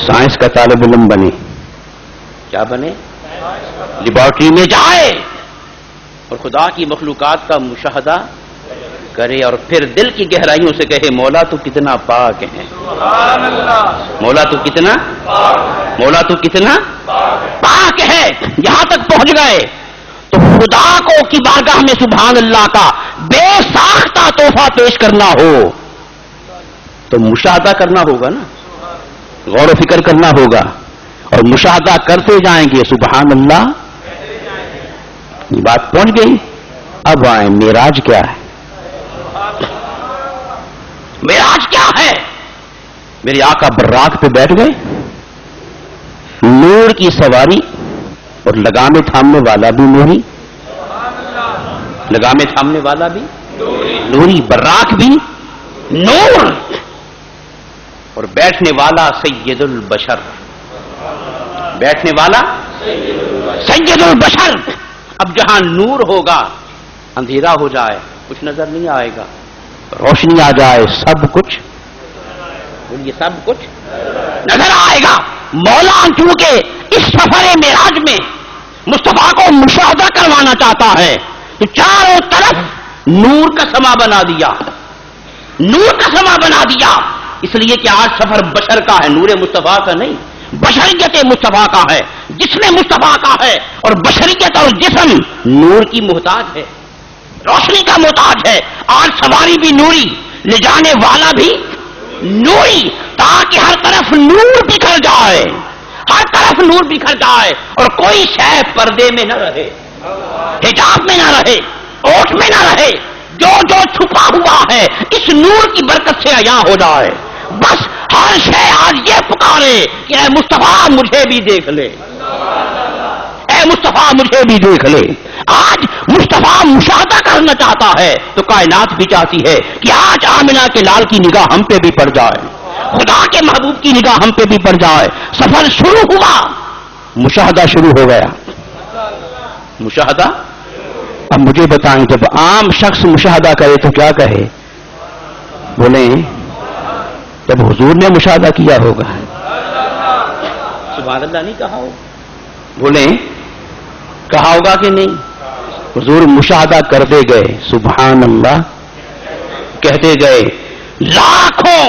سائنس کا طالب علم بنے. کیا بنے؟ لیبارٹری میں جائے اور خدا کی مخلوقات کا مشاہدہ کرے اور پھر دل کی گہرائیوں سے کہے مولا تو کتنا پاک ہے، مولا تو کتنا، مولا تو کتنا پاک ہے. یہاں تک پہنچ گئے تو خدا کو کی بارگاہ میں سبحان اللہ کا بے ساختہ تحفہ پیش کرنا ہو تو مشاہدہ کرنا ہوگا نا، غور و فکر کرنا ہوگا اور مشاہدہ کرتے جائیں گے سبحان اللہ. یہ بات پہنچ گئی. اب آئیں معراج کیا ہے؟ معراج کیا ہے؟ میرے آقا براق پہ بیٹھ گئے، نور کی سواری اور لگامے تھامنے والا بھی نوری، لگامے تھامنے والا بھی نوری، براق بھی نور اور بیٹھنے والا سید البشر، بیٹھنے والا سید البشر. اب جہاں نور ہوگا اندھیرا ہو جائے کچھ نظر نہیں آئے گا، روشنی آ جائے سب کچھ، یہ سب کچھ نظر آئے گا. مولا چونکہ اس سفر معراج میں مصطفیٰ کو مشاہدہ کروانا چاہتا ہے تو چاروں طرف نور کا سما بنا دیا، نور کا سما بنا دیا. اس لیے کہ آج سفر بشر کا ہے، نور مصطفیٰ کا نہیں، بشریت مصطفیٰ کا ہے، جسم مصطفیٰ کا ہے. اور بشریت اور جسم نور کی محتاج ہے، روشنی کا محتاج ہے. آج سواری بھی نوری، لے جانے والا بھی نوری، تاکہ ہر طرف نور بکھر جائے، ہر طرف نور بکھر جائے اور کوئی شے پردے میں نہ رہے، حجاب میں نہ رہے، اوٹ میں نہ رہے. جو جو چھپا ہوا ہے اس نور کی برکت سے عیاں ہو جائے. بس ہر شے آج یہ پکارے کہ اے مصطفیٰ مجھے بھی دیکھ لے، اے مصطفیٰ مجھے بھی دیکھ لے۔ آج مصطفیٰ مشاہدہ کرنا چاہتا ہے تو کائنات بھی چاہتی ہے کہ آج آمنہ کے لال کی نگاہ ہم پہ بھی پڑ جائے، خدا کے محبوب کی نگاہ ہم پہ بھی پڑ جائے۔ سفر شروع ہوا، مشاہدہ شروع ہو گیا۔ مشاہدہ، اب مجھے بتائیں جب عام شخص مشاہدہ کرے تو کیا کہے؟ بولیں جب حضور نے مشاہدہ کیا ہوگا سبحان اللہ نہیں کہا ہوگا؟ بولیں کہا ہوگا کہ نہیں؟ حضور مشاہدہ کرتے گئے، سبحان اللہ کہتے گئے، لاکھوں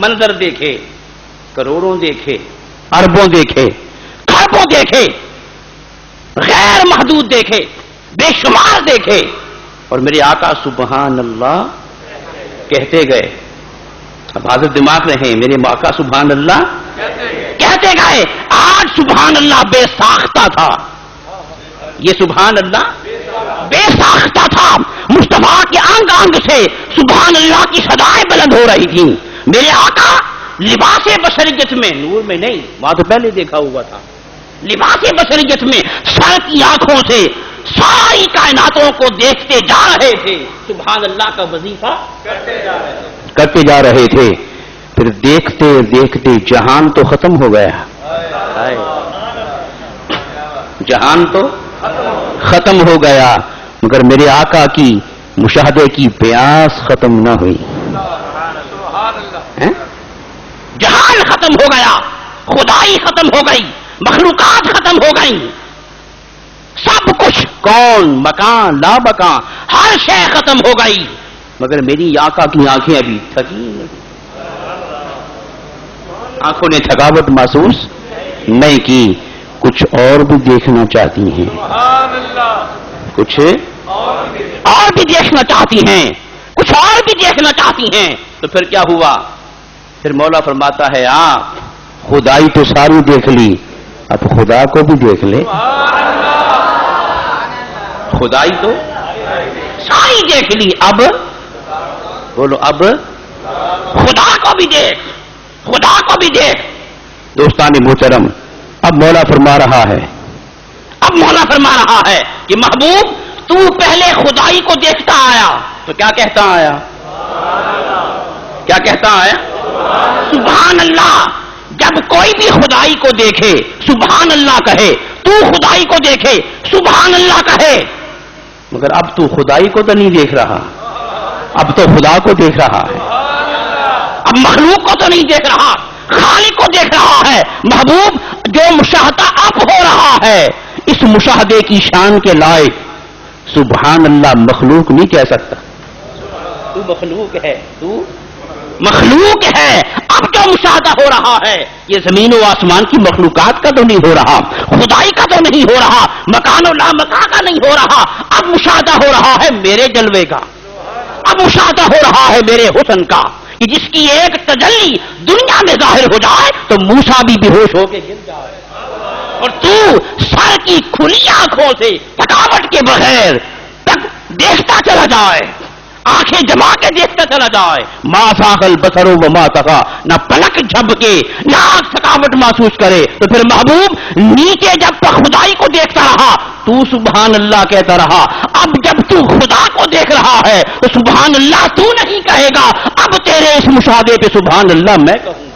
منظر دیکھے، کروڑوں دیکھے، اربوں دیکھے، خربوں دیکھے، غیر محدود دیکھے، بے شمار دیکھے، اور میرے آقا سبحان اللہ کہتے گئے۔ اب حاضر دماغ رہے، میرے آقا سبحان اللہ کہتے گئے۔ آج سبحان اللہ بے ساختہ تھا، یہ سبحان اللہ بے ساختہ تھا۔ مصطفیٰ کے انگ انگ سے سبحان اللہ کی صدائیں بلند ہو رہی تھیں۔ میرے آقا لباس بشریت میں، نور میں نہیں، وہاں تو پہلے دیکھا ہوا تھا، لباس بشریت میں سر کی آنکھوں سے ساری کائناتوں کو دیکھتے جا رہے تھے، سبحان اللہ کا وظیفہ کرتے جا رہے تھے۔ پھر دیکھتے دیکھتے جہان تو ختم ہو گیا، جہان تو ختم ہو گیا، مگر میرے آقا کی مشاہدے کی پیاس ختم نہ ہوئی۔ جہان ختم ہو گیا، خدائی ختم ہو گئی، مخلوقات ختم ہو گئی، سب کچھ، کون مکان لا مکان، ہر شے ختم ہو گئی، مگر میری آقا کی آنکھیں ابھی تھکی نہیں، آنکھوں نے تھکاوٹ محسوس نہیں کی، کچھ اور بھی دیکھنا چاہتی ہیں، کچھ اور بھی دیکھنا چاہتی ہیں، کچھ اور بھی دیکھنا چاہتی ہیں۔ تو پھر کیا ہوا؟ پھر مولا فرماتا ہے آپ خدائی تو ساری دیکھ لی، اب خدا کو بھی دیکھ لے۔ خدائی تو ساری دیکھ لی، اب بولو اب خدا کو بھی دیکھ، خدا کو بھی دیکھ۔ دوستان محترم، اب مولا فرما رہا ہے، اب مولا فرما رہا ہے کہ محبوب تو پہلے خدائی کو دیکھتا آیا تو کیا کہتا آیا؟ کیا کہتا آیا؟ سبحان اللہ۔ جب کوئی بھی خدائی کو دیکھے سبحان اللہ کہے، تو خدائی کو دیکھے سبحان اللہ کہے، مگر اب تو خدائی کو تو نہیں دیکھ رہا، اب تو خدا کو دیکھ رہا ہے، اب مخلوق کو تو نہیں دیکھ رہا، خالق کو دیکھ رہا ہے۔ محبوب جو مشاہدہ اب ہو رہا ہے، اس مشاہدے کی شان کے لائق سبحان اللہ مخلوق نہیں کہہ سکتا۔ تو مخلوق ہے، تو مخلوق ہے۔ اب جو مشاہدہ ہو رہا ہے یہ زمین و آسمان کی مخلوقات کا تو نہیں ہو رہا، خدائی کا تو نہیں ہو رہا، مکان و لامکان کا نہیں ہو رہا، اب مشاہدہ ہو رہا ہے میرے جلوے کا، اب مشاہدہ ہو رہا ہے میرے حسن کا، کہ جس کی ایک تجلی دنیا میں ظاہر ہو جائے تو موسیٰ بھی بے ہوش ہو کے گر جائے، اور تو سر کی کھلی آنکھوں سے تھکاوٹ کے بغیر تک دیکھتا چلا جائے، آنکھیں جما کے دیکھتا چلا جائے، ما ساق البصر وما طغى، نہ پلک جھپکے نہ آنکھ تھکاوٹ محسوس کرے۔ تو پھر محبوب نیچے جب تک خدائی کو دیکھتا رہا تو سبحان اللہ کہتا رہا، اب جب تو خدا کو دیکھ رہا ہے تو سبحان اللہ تو نہیں کہے گا، اب تیرے اس مشاہدے پہ سبحان اللہ میں کہوں گا۔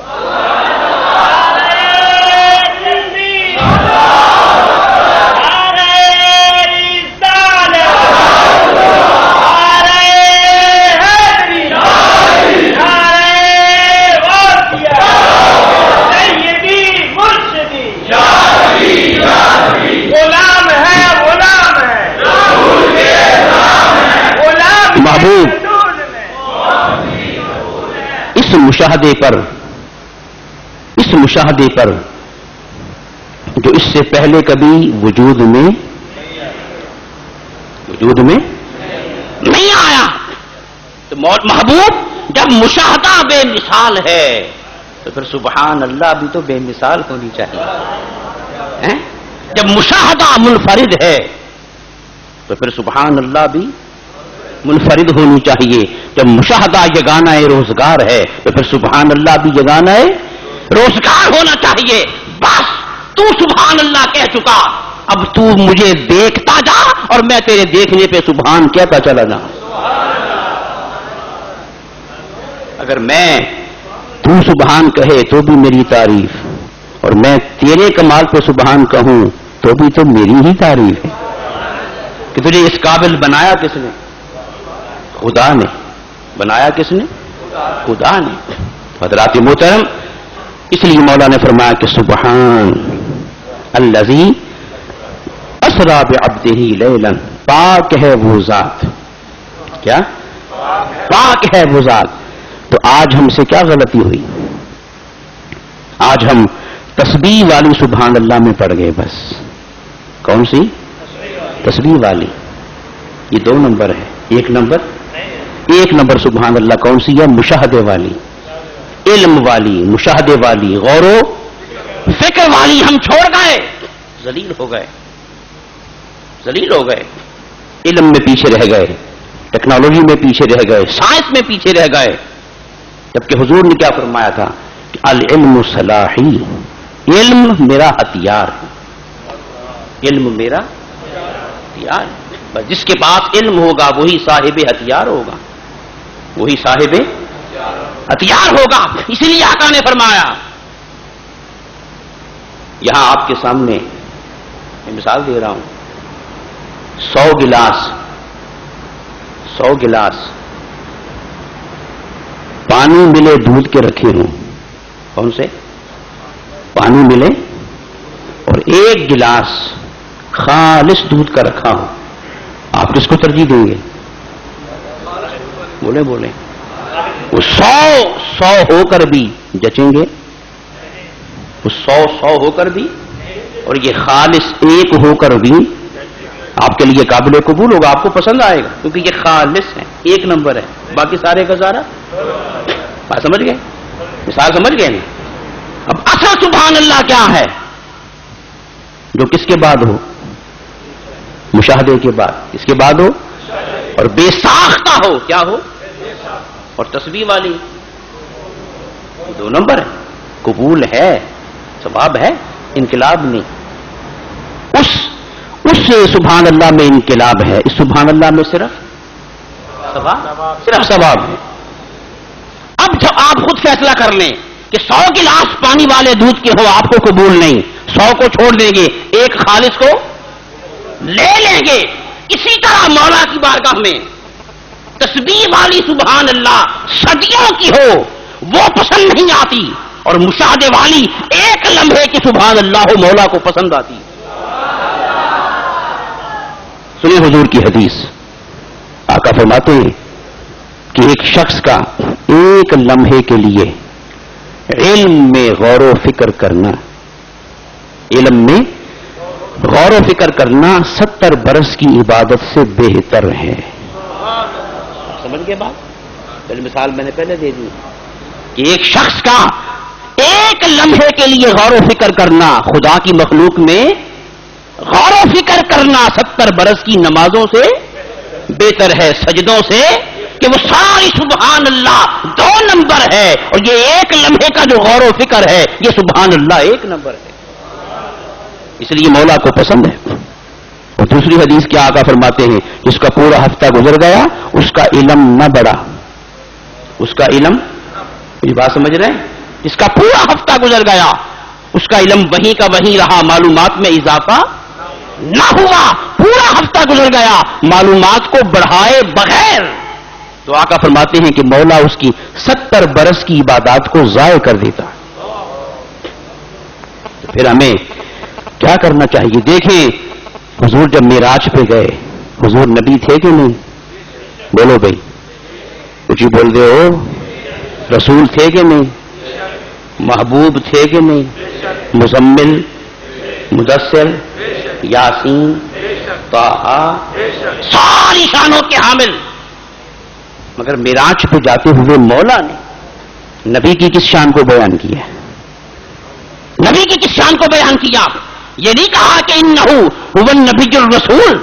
محبوب اس مشاہدے پر جو اس سے پہلے کبھی وجود میں نہیں آیا، تو محبوب جب مشاہدہ بے مثال ہے تو پھر سبحان اللہ بھی تو بے مثال ہونی چاہیے۔ جب مشاہدہ منفرد ہے تو پھر سبحان اللہ بھی منفرد ہونی چاہیے. جب مشاہدہ یگانہ روزگار ہے تو پھر سبحان اللہ بھی یگانہ روزگار ہونا چاہیے. بس تو سبحان اللہ کہہ چکا، اب تو مجھے دیکھتا جا اور میں تیرے دیکھنے پہ سبحان کہتا چلا جاؤں. اگر میں تو سبحان کہے تو بھی میری تعریف، اور میں تیرے کمال پہ سبحان کہوں تو بھی تو میری ہی تعریف ہے. کہ تجھے اس قابل بنایا کس نے؟ خدا نے. بنایا کس نے؟ خدا نے. حضرات محترم، اس لیے مولا نے فرمایا کہ سبحان الذی اسری بعبدہ لیلا، پاک ہے وہ ذات. کیا پاک ہے وہ ذات. تو آج ہم سے کیا غلطی ہوئی؟ آج ہم تسبیح والی سبحان اللہ میں پڑ گئے. بس کون سی؟ تسبیح والی. یہ 2 نمبر ہے. ایک نمبر سبحان اللہ کون سی ہے؟ مشاہدے والی، علم والی، مشاہدے والی، غور و فکر والی ہم چھوڑ گئے. ذلیل ہو گئے. علم میں پیچھے رہ گئے، ٹیکنالوجی میں پیچھے رہ گئے، سائنس میں پیچھے رہ گئے. جبکہ حضور نے کیا فرمایا تھا کہ العلم صلاحی، علم میرا ہتھیار ہے. علم میرا ہتھیار ہے. بس جس کے پاس علم ہوگا وہی صاحب ہتھیار ہوگا، وہی صاحب ہتھیار ہوگا. اسی لیے آقا نے فرمایا، یہاں آپ کے سامنے میں مثال دے رہا ہوں، 100 گلاس پانی ملے دودھ کے رکھے ہوں. کون سے؟ پانی ملے اور 1 گلاس خالص دودھ کا رکھا ہوں. آپ کس کو ترجیح دیں گے؟ بولے وہ 100 ہو کر بھی جچیں گے، وہ 100 ہو کر بھی، اور یہ خالص 1 ہو کر بھی آپ کے لیے قابل قبول ہوگا، آپ کو پسند آئے گا، کیونکہ یہ خالص ہے، 1 نمبر ہے. باقی سارے کا سارا بات سمجھ گئے؟ مثال سمجھ گئے نا؟ اب اصل سبحان اللہ کیا ہے؟ جو کس کے بعد ہو؟ مشاہدے کے بعد. کس کے بعد ہو؟ اور بے ساختہ ہو. کیا ہو؟ اور تسبیح والی. 2 نمبر ہے. قبول ہے، ثواب ہے، انقلاب نہیں. اس سبحان اللہ میں انقلاب ہے، اس سبحان اللہ میں صرف ثواب ہے. اب جو آپ خود فیصلہ کر لیں کہ 100 گلاس پانی والے دودھ کے ہو، آپ کو قبول نہیں، 100 کو چھوڑ دیں گے، 1 خالص کو لے لیں گے. اسی طرح مولا کی بارگاہ میں تسبیح والی سبحان اللہ صدیوں کی ہو وہ پسند نہیں آتی، اور مشاہدے والی 1 لمحے کی سبحان اللہ ہو مولا کو پسند آتی. سنیے حضور کی حدیث. آقا فرماتے ہیں کہ ایک شخص کا 1 لمحے کے لیے علم میں غور و فکر کرنا، علم میں غور و فکر کرنا 70 برس کی عبادت سے بہتر ہے. سمجھ گئے بات؟ پہلے مثال میں نے پہلے دے دی کہ ایک شخص کا 1 لمحے کے لیے غور و فکر کرنا، خدا کی مخلوق میں غور و فکر کرنا 70 برس کی نمازوں سے بہتر ہے، سجدوں سے، کہ وہ ساری سبحان اللہ 2 نمبر ہے، اور یہ 1 لمحے کا جو غور و فکر ہے یہ سبحان اللہ 1 نمبر ہے. اس لیے مولا کو پسند ہے. اور دوسری حدیث کیا آقا فرماتے ہیں، جس کا پورا ہفتہ گزر گیا اس کا علم نہ بڑھا. اس کا علم، یہ بات سمجھ رہے ہیں؟ جس کا پورا ہفتہ گزر گیا اس کا علم وہیں کا وہیں رہا، معلومات میں اضافہ نہ ہوا. پورا ہفتہ گزر گیا معلومات کو بڑھائے بغیر، تو آقا فرماتے ہیں کہ مولا اس کی 70 برس کی عبادات کو ضائع کر دیتا. تو پھر ہمیں کیا کرنا چاہیے؟ دیکھیں حضور جب معراج پہ گئے، حضور نبی تھے کہ نہیں؟ بولو بھائی، کچھ ہی بول دے ہو. رسول تھے کہ نہیں؟ محبوب تھے کہ نہیں؟ مزمل، مدثر، یاسین، طٰہٰ، ساری شانوں کے حامل. مگر معراج پہ جاتے ہوئے مولا نے نبی کی کس شان کو بیان کیا؟ نبی کی کس شان کو بیان کیا؟ یہ نہیں کہا کہ انہ هو النبی الرسول،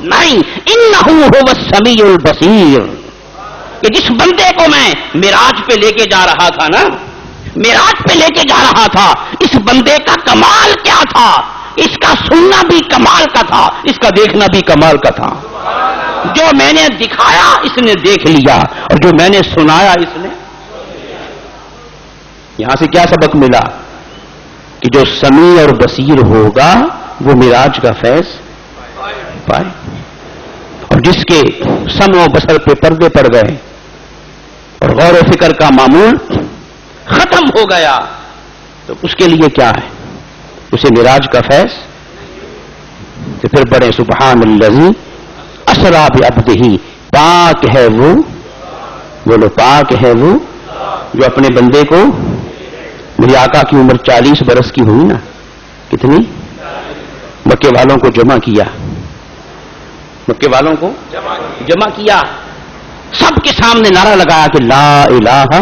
نہیں، انہ هو السمیع البصیر، کہ جس بندے کو میں معراج پہ لے کے جا رہا تھا نا، معراج پہ لے کے جا رہا تھا، اس بندے کا کمال کیا تھا؟ اس کا سننا بھی کمال کا تھا، اس کا دیکھنا بھی کمال کا تھا۔ جو میں نے دکھایا اس نے دیکھ لیا، اور جو میں نے سنایا اس نے۔ یہاں سے کیا سبق ملا؟ کہ جو سمیع اور بصیر ہوگا وہ معراج کا فیض پائے، اور جس کے سمع و بصر پہ پردے پڑ گئے اور غور و فکر کا معمول ختم ہو گیا، تو اس کے لیے کیا ہے؟ اسے معراج کا فیض۔ تو پھر بڑے سبحان الذی اسریٰ بعبدہ، پاک ہے وہ، بولو پاک ہے وہ جو اپنے بندے کو، میری آقا کی عمر 40 برس کی ہوئی نا، کتنی؟ مکے والوں کو جمع کیا، مکے والوں کو جمع کیا، سب کے سامنے نعرہ لگایا کہ لا الہ،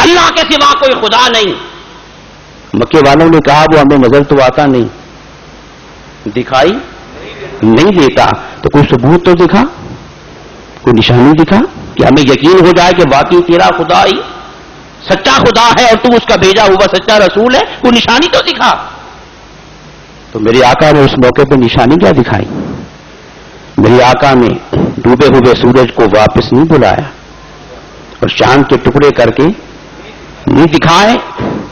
اللہ کے سوا کوئی خدا نہیں۔ مکے والوں نے کہا وہ ہمیں نظر تو آتا نہیں، دکھائی نہیں دیتا، تو کوئی ثبوت تو دکھا، کوئی نشانی دکھا کہ ہمیں یقین ہو جائے کہ واقعی تیرا خدا ہی سچا خدا ہے اور تو اس کا بھیجا ہوا سچا رسول ہے، کوئی نشانی تو دکھا۔ تو میرے آقا نے اس موقع پہ نشانی کیا دکھائی؟ میرے آقا نے ڈوبے ہوئے سورج کو واپس نہیں بلایا، اور چاند کے ٹکڑے کر کے نہیں دکھائے،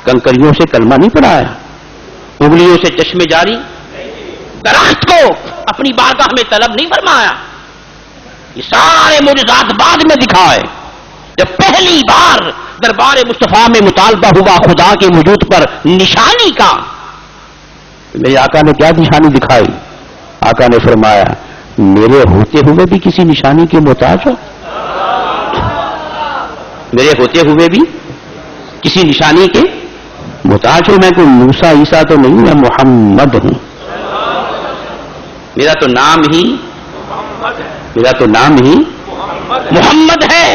کنکریوں سے کلمہ نہیں پڑھایا، انگلیوں سے چشمے جاری، درخت کو اپنی بارگاہ میں طلب نہیں فرمایا۔ یہ سارے معجزات بعد میں دکھائے، جب پہلی بار دربار مصطفیٰ میں مطالبہ ہوا خدا کے وجود پر نشانی کا، میرے آقا نے کیا نشانی دکھائی؟ آقا نے فرمایا میرے ہوتے ہوئے بھی کسی نشانی کے محتاج ہو؟ میرے ہوتے ہوئے بھی کسی نشانی کے محتاج ہو؟ میں کوئی موسیٰ عیسیٰ تو نہیں، میں محمد ہوں، میرا تو نام ہی محمد ہے۔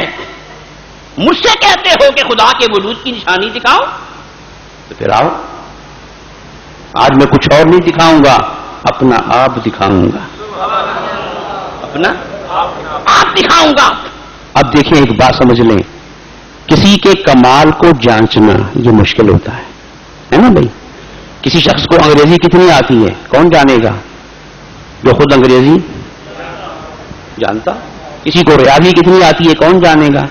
مجھ سے کہتے ہو کہ خدا کے وجود کی نشانی دکھاؤ، تو پھر آؤ، آج میں کچھ اور نہیں دکھاؤں گا، اپنا آپ دکھاؤں گا، اپنا آپ دکھاؤں گا۔ اب دیکھیں ایک بات سمجھ لیں، کسی کے کمال کو جانچنا یہ مشکل ہوتا ہے نا بھائی؟ کسی شخص کو انگریزی کتنی آتی ہے کون جانے گا؟ جو خود انگریزی جانتا۔ کسی کو ریاضی کتنی آتی ہے کون جانے گا؟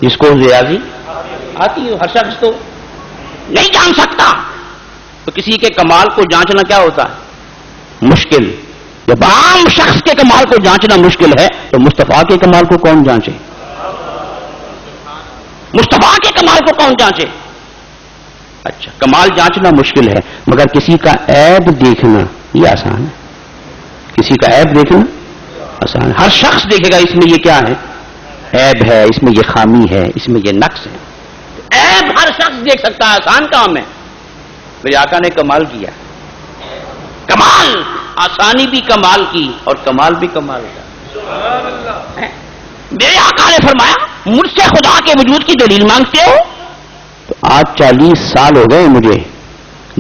جس کو ریاضی آتی ہے، ہر شخص تو نہیں جان سکتا۔ تو کسی کے کمال کو جانچنا کیا ہوتا ہے؟ مشکل۔ جب عام شخص کے کمال کو جانچنا مشکل ہے تو مصطفیٰ کے کمال کو کون جانچے؟ مصطفیٰ کے کمال کو کون جانچے؟ اچھا، کمال جانچنا مشکل ہے، مگر کسی کا عیب دیکھنا یہ آسان ہے۔ کسی کا عیب دیکھنا آسان ہے، ہر شخص دیکھے گا اس میں یہ کیا ہے، عیب ہے، اس میں یہ خامی ہے، اس میں یہ نقص ہے۔ عیب ہر شخص دیکھ سکتا ہے، آسان کام ہے۔ میرے آقا نے کمال کیا، کمال، آسانی بھی کمال کی اور کمال بھی کمال کا۔ میرے آقا نے فرمایا مجھ سے خدا کے وجود کی دلیل مانگتے ہو؟ تو آج 40 سال ہو گئے مجھے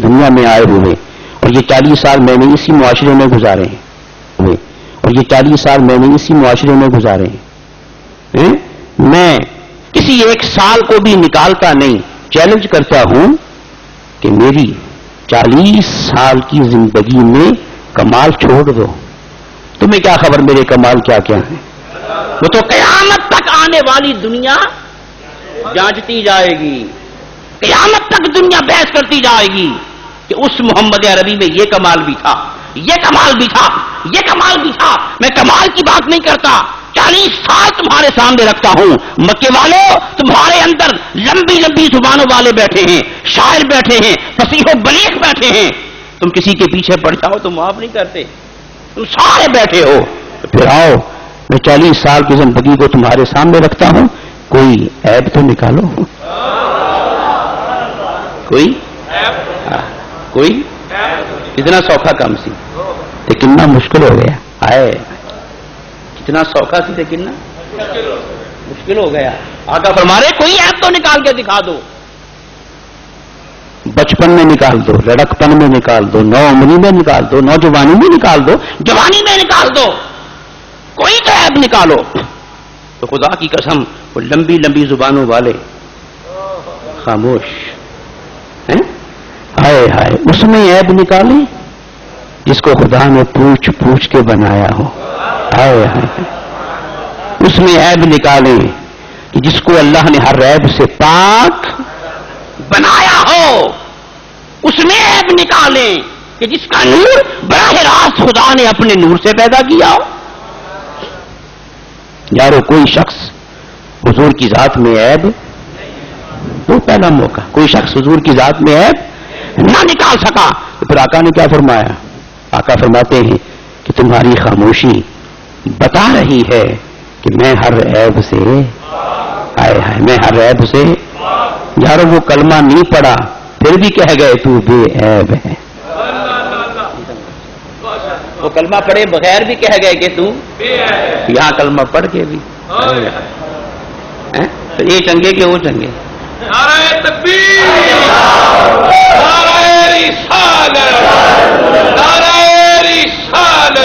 دنیا میں آئے ہوئے، اور یہ 40 سال میں نے اسی معاشرے میں گزارے ہوئے، اور یہ 40 سال میں نے اسی معاشرے میں گزارے ہیں۔ میں کسی ایک سال کو بھی نکالتا نہیں، چیلنج کرتا ہوں کہ میری 40 سال کی زندگی میں کمال چھوڑ دو، تمہیں کیا خبر میرے کمال کیا کیا ہیں؟ وہ تو قیامت تک آنے والی دنیا جانچتی جائے گی، قیامت تک دنیا بحث کرتی جائے گی کہ اس محمد عربی میں یہ کمال بھی تھا، یہ کمال بھی تھا، یہ کمال بھی تھا۔ میں کمال کی بات نہیں کرتا، 40 سال تمہارے سامنے رکھتا ہوں، مکے والوں تمہارے اندر لمبی لمبی زبانوں والے بیٹھے ہیں، شاعر بیٹھے ہیں، فصیح و بلیغ بیٹھے ہیں، تم کسی کے پیچھے پڑ جاؤ تو معاف نہیں کرتے، تم سارے بیٹھے ہو۔ تو پھر آؤ، میں 40 سال کی زندگی کو تمہارے سامنے رکھتا ہوں، کوئی عیب تو نکالو، کوئی اتنا سوکھا کام سی تے کتنا مشکل ہو گیا، آئے کتنا سوکھا سی تے کتنا مشکل ہو گیا۔ آقا فرما رہے کوئی عیب تو نکال کے دکھا دو۔ بچپن میں نکال دو، لڑکپن میں نکال دو، نوعمری میں نکال دو، نوجوانی میں نکال دو، جوانی میں نکال دو، کوئی تو عیب نکالو. تو خدا کی قسم وہ لمبی لمبی زبانوں والے خاموش ہیں. ہائے ہائے اس میں عیب نکالیں جس کو خدا نے پوچھ پوچھ کے بنایا ہو. ہائے ہائے اس میں عیب نکالیں کہ جس کو اللہ نے ہر عیب سے پاک بنایا ہو. اس میں عیب نکالیں کہ جس کا نور براہ راست خدا نے اپنے نور سے پیدا کیا ہو. یارو کوئی شخص حضور کی ذات میں عیب، وہ پہلا موقع، کوئی شخص حضور کی ذات میں عیب نہ نکال سکا تو پھر آقا نے کیا فرمایا؟ آقا فرماتے ہیں کہ تمہاری خاموشی بتا رہی ہے کہ میں ہر عیب سے، ہائے ہائے میں ہر عیب سے. یارو وہ کلمہ نہیں پڑا پھر بھی کہہ گئے تو بے عیب ہے. وہ کلمہ پڑھے بغیر بھی کہہ گئے کہ تو یہاں کلمہ پڑھ کے بھی. تو یہ چنگے کہ وہ چنگے؟ نعرہ تکبیر، نعرہ رسالت، نعرہ رسالت،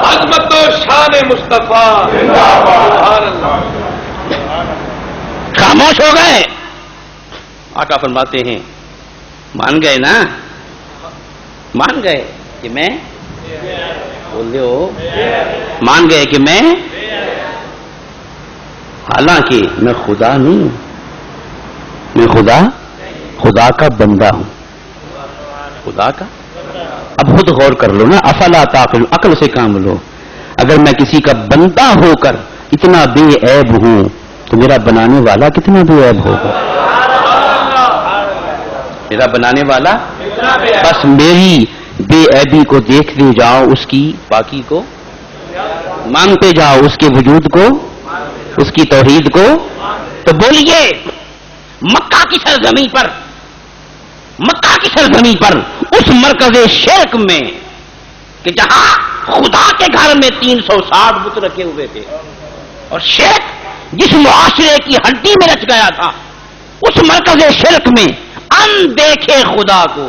عظمت و شان مصطفیٰ. خاموش ہو گئے. آقا فرماتے ہیں مان گئے نا، مان گئے کہ میں بول دے ہو، مان گئے کہ میں، حالانکہ میں خدا نہیں ہوں، میں خدا کا بندہ ہوں. خدا کا. اب خود غور کر لو نا، افلا تعقل، عقل سے کام لو. اگر میں کسی کا بندہ ہو کر اتنا بے عیب ہوں تو میرا بنانے والا کتنا بے عیب ہوگا؟ میرا بنانے والا بس میری بے عیبی کو دیکھتے جاؤ، اس کی پاکی کو مانگتے جاؤ، اس کے وجود کو، اس کی توحید کو. تو بولیے مکہ کی سرزمین پر، مکہ کی سرزمین پر اس مرکز شرک میں کہ جہاں خدا کے گھر میں 360 بت رکھے ہوئے تھے اور شرک جس معاشرے کی ہڈی میں رچ گیا تھا، اس مرکز شرک میں اندیکھے خدا کو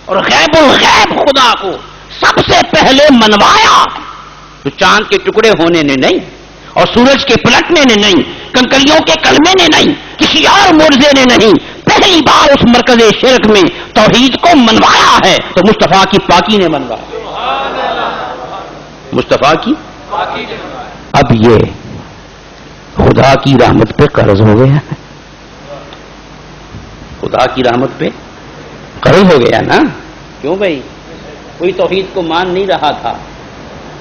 اور غیب الغیب خدا کو سب سے پہلے منوایا. تو چاند کے ٹکڑے ہونے نے نہیں اور سورج کے پلٹنے نے نہیں، کنکریوں کے کلمے نے نہیں، کسی اور معجزے نے نہیں، پہلی بار اس مرکز شرک میں توحید کو منوایا ہے تو مصطفیٰ کی پاکی نے منوایا. مصطفیٰ کی. اب یہ خدا کی رحمت پہ قرض ہو گیا، خدا کی رحمت پہ قرض ہو گیا نا. کیوں بھائی؟ کوئی توحید کو مان نہیں رہا تھا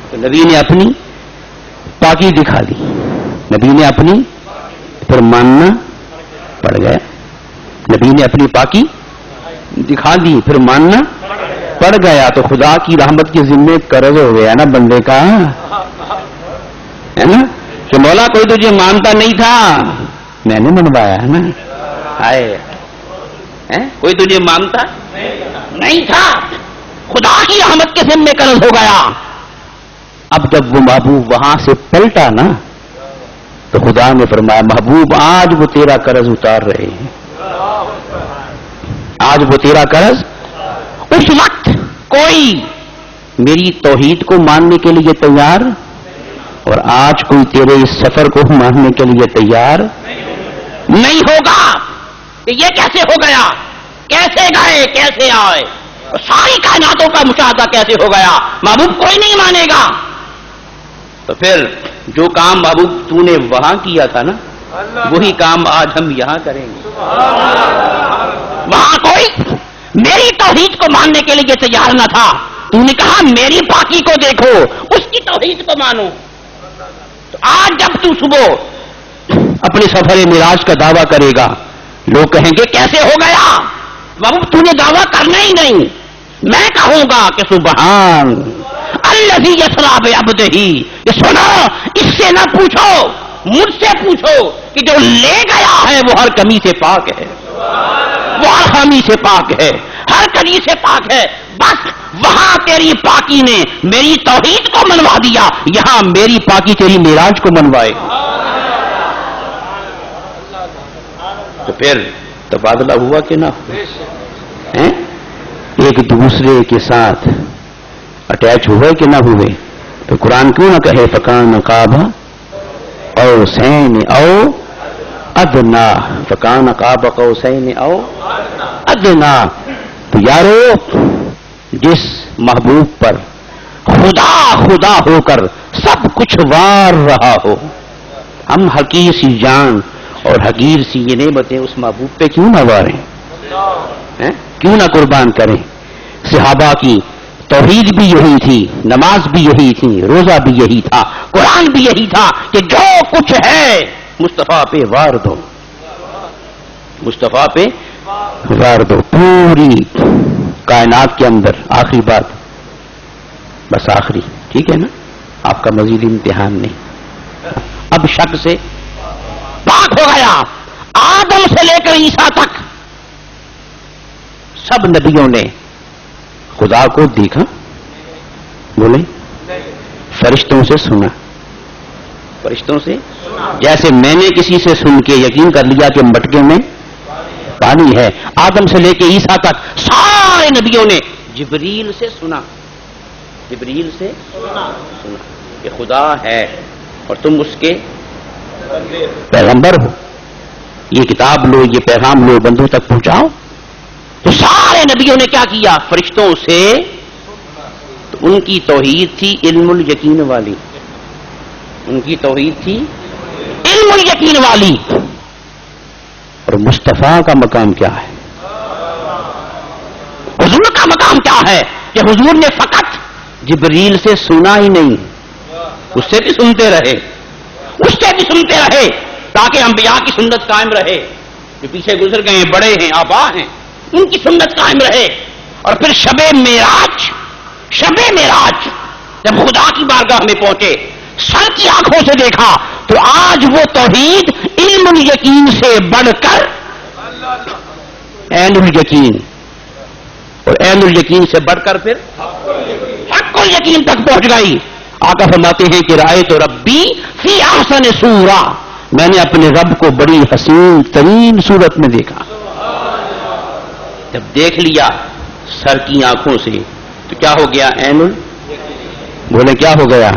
تو نبی نے اپنی پاکی دکھا دی، نبی نے اپنی، پھر ماننا پڑ گیا. نبی نے اپنی پاکی دکھا دی پھر ماننا پڑ گیا تو خدا کی رحمت کے ذمے قرض ہو گیا نا بندے کا، ہے نا؟ کہ مولا کوئی تجھے مانتا نہیں تھا، میں نے منوایا ہے نا. آئے کوئی تجھے مانتا نہیں تھا، خدا کی رحمت کے ذمے قرض ہو گیا. اب جب وہ محبوب وہاں سے پلٹا نا تو خدا نے فرمایا محبوب آج وہ تیرا قرض اتار رہے ہیں، آج وہ تیرا قرض. اس وقت کوئی میری توحید کو ماننے کے لیے تیار اور آج کوئی تیرے اس سفر کو ماننے کے لیے تیار نہیں ہوگا. یہ کیسے ہو گیا؟ کیسے گئے؟ کیسے آئے؟ ساری کائناتوں کا مشاہدہ کیسے ہو گیا؟ محبوب کوئی نہیں مانے گا. تو پھر جو کام محبوب تو نے وہاں کیا تھا نا وہی کام آج ہم یہاں کریں گے. وہاں کوئی میری توحید کو ماننے کے لیے تیار نہ تھا، تو نے کہا میری پاکی کو دیکھو، اس کی توحید کو مانو. تو آج جب تو صبح اپنے سفر معراج کا دعویٰ کرے گا لوگ کہیں گے کیسے ہو گیا؟ محبوب تو نے دعویٰ کرنا ہی نہیں. میں کہوں گا کہ سبحان الذی یسری بعبدہ. یہ سنو، اس سے نہ پوچھو، مجھ سے پوچھو کہ جو لے گیا ہے وہ ہر کمی سے پاک ہے، وہ ہر خامی سے پاک ہے، ہر کمی سے پاک ہے. بس وہاں تیری پاکی نے میری توحید کو منوا دیا، یہاں میری پاکی تیری معراج کو منوائے. تو پھر تبادلہ ہوا کہ نہ ہوا؟ ایک دوسرے کے ساتھ اٹیچ ہوئے کہ نہ ہوئے؟ تو قرآن کیوں نہ کہے فکان قاب قوسین او ادنا، فکان قاب قوسین او ادنا. تو یارو جس محبوب پر خدا خدا ہو کر سب کچھ وار رہا ہو، ہم حقیر سی جان اور حقیر سی یہ نعمتیں اس محبوب پہ کیوں نہ واریں، کیوں نہ قربان کریں؟ صحابہ کی توحید بھی یہی تھی، نماز بھی یہی تھی، روزہ بھی یہی تھا، قرآن بھی یہی تھا کہ جو کچھ ہے مصطفیٰ پہ وار دو، مصطفیٰ پہ وار دو. پوری کائنات کے اندر آخری بات، بس آخری، ٹھیک ہے نا، آپ کا مزید امتحان نہیں. اب شک سے پاک ہو گیا، آدم سے لے کر عیسیٰ تک سب نبیوں نے خدا کو دیکھا؟ بولے فرشتوں سے سنا، فرشتوں سے جیسے میں نے کسی سے سن کے یقین کر لیا کہ مٹکے میں پانی ہے. آدم سے لے کے عیسیٰ تک سارے نبیوں نے جبریل سے سنا، جبریل سے سنا کہ خدا ہے اور تم اس کے پیغمبر ہو، یہ کتاب لو، یہ پیغام لو، بندوں تک پہنچاؤ. تو سارے نبیوں نے کیا کیا؟ فرشتوں سے. تو ان کی توحید تھی علم الیقین والی، ان کی توحید تھی علم الیقین والی. اور مصطفیٰ کا مقام کیا ہے؟ حضور کا مقام کیا ہے کہ حضور نے فقط جبریل سے سنا ہی نہیں، اس سے بھی سنتے رہے، اس سے بھی سنتے رہے تاکہ انبیاء کی سنت قائم رہے، جو پیچھے گزر گئے ہیں، بڑے ہیں، آبا ہیں، ان کی سنت قائم رہے. اور پھر شب معراج جب خدا کی بارگاہ میں پہنچے، سر کی آنکھوں سے دیکھا تو آج وہ توحید علم الیقین سے بڑھ کر عین الیقین، اور عین الیقین سے بڑھ کر پھر حق الیقین تک پہنچ گئی. آقا فرماتے ہیں کہ رائے تو ربی فی احسن صورہ، میں نے اپنے رب کو بڑی حسین ترین صورت میں دیکھا. جب دیکھ لیا سر کی آنکھوں سے تو کیا ہو گیا؟ عین بولے کیا ہو گیا؟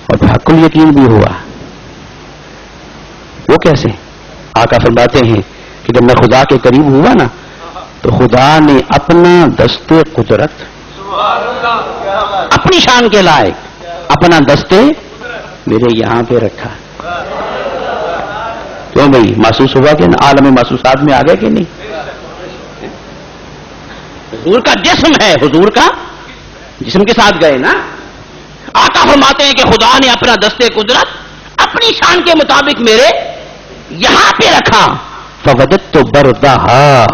اور حق الیقین بھی ہوا. وہ کیسے؟ آقا فرماتے ہیں کہ جب میں خدا کے قریب ہوا نا تو خدا نے اپنا دستے قدرت اپنی شان کے لائق اپنا دستے میرے یہاں پہ رکھا. کیوں بھائی؟ محسوس ہوا کہ عالم محسوسات میں آ گئے کہ نہیں؟ حضور کا جسم ہے، حضور کا جسم کے ساتھ گئے نا. آقا فرماتے ہیں کہ خدا نے اپنا دستے قدرت اپنی شان کے مطابق میرے یہاں پہ رکھا. فوجدت تو بردہا،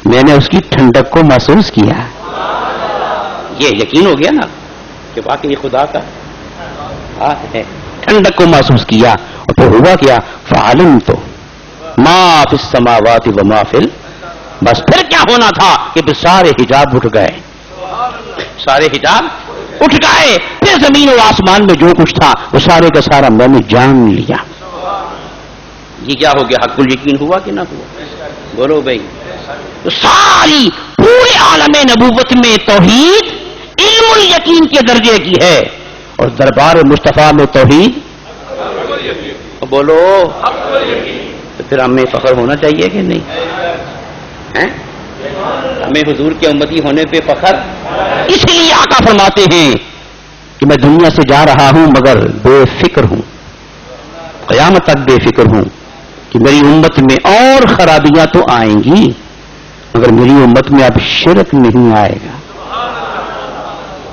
میں نے اس کی ٹھنڈک کو محسوس کیا. یہ یقین ہو گیا نا کہ واقعی خدا کا ہے. ٹھنڈک کو محسوس کیا. اور پھر ہوا کیا؟ فعلمت ما فی السماوات و ما فی بس پھر کیا ہونا تھا کہ پھر سارے حجاب اٹھ گئے، سارے حجاب اٹھ گئے. پھر زمین اور آسمان میں جو کچھ تھا وہ سارے کا سارا میں نے جان لیا. یہ کیا ہو گیا؟ حق الیقین ہوا کہ نہ ہوا؟ بولو بھائی. تو ساری پورے عالم نبوت میں توحید علم الیقین کے درجے کی ہے، اور دربار مصطفیٰ میں توحید بولو. تو پھر ہمیں فخر ہونا چاہیے کہ نہیں؟ ہمیں حضور کے امتی ہونے پہ فخر. اس لیے آقا فرماتے ہیں کہ میں دنیا سے جا رہا ہوں مگر بے فکر ہوں، قیامت تک بے فکر ہوں کہ میری امت میں اور خرابیاں تو آئیں گی مگر میری امت میں اب شرک نہیں آئے گا.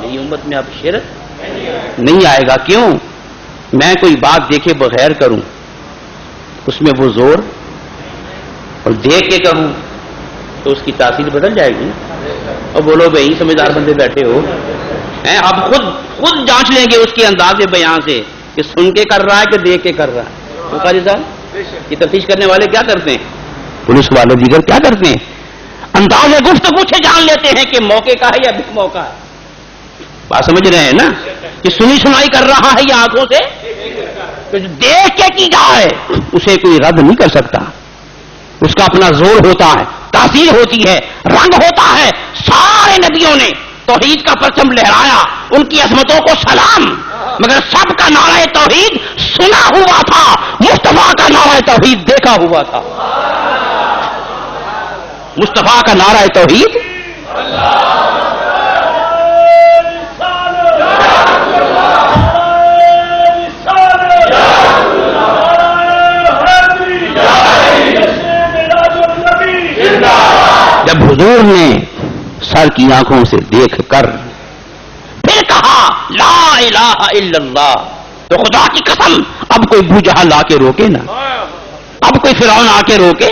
میری امت میں اب شرک نہیں آئے گا. کیوں؟ میں کوئی بات دیکھے بغیر کروں اس میں وہ زور، اور دیکھ کے کروں تو اس کی تاثیر بدل جائے گی. اور بولو بھائی سمجھدار بندے بیٹھے ہو، اب خود جانچ لیں گے اس کے انداز بیان سے کہ سن کے کر رہا ہے کہ دیکھ کے کر رہا ہے. تو قاضی صاحب یہ تفتیش کرنے والے کیا کرتے ہیں؟ پولیس والے دیگر کیا کرتے ہیں؟ انداز گفتگو سے جان لیتے ہیں کہ موقع کا ہے یا بک موقع ہے. بات سمجھ رہے ہیں نا کہ سنی سنائی کر رہا ہے یا آنکھوں سے تو دیکھ کے کی جائے اسے کوئی رد نہیں کر سکتا. اس کا اپنا زور ہوتا ہے. تاثیر ہوتی ہے، رنگ ہوتا ہے. سارے نبیوں نے توحید کا پرچم لہرایا، ان کی عظمتوں کو سلام، مگر سب کا نعرہ توحید سنا ہوا تھا، مصطفیٰ کا نعرہ توحید دیکھا ہوا تھا. مصطفیٰ کا نعرہ توحید جب حضور نے سر کی آنکھوں سے دیکھ کر پھر کہا لا الہ الا اللہ، تو خدا کی قسم اب کوئی ابو جہل آ کے روکے نا، اب کوئی فرعون آ کے روکے،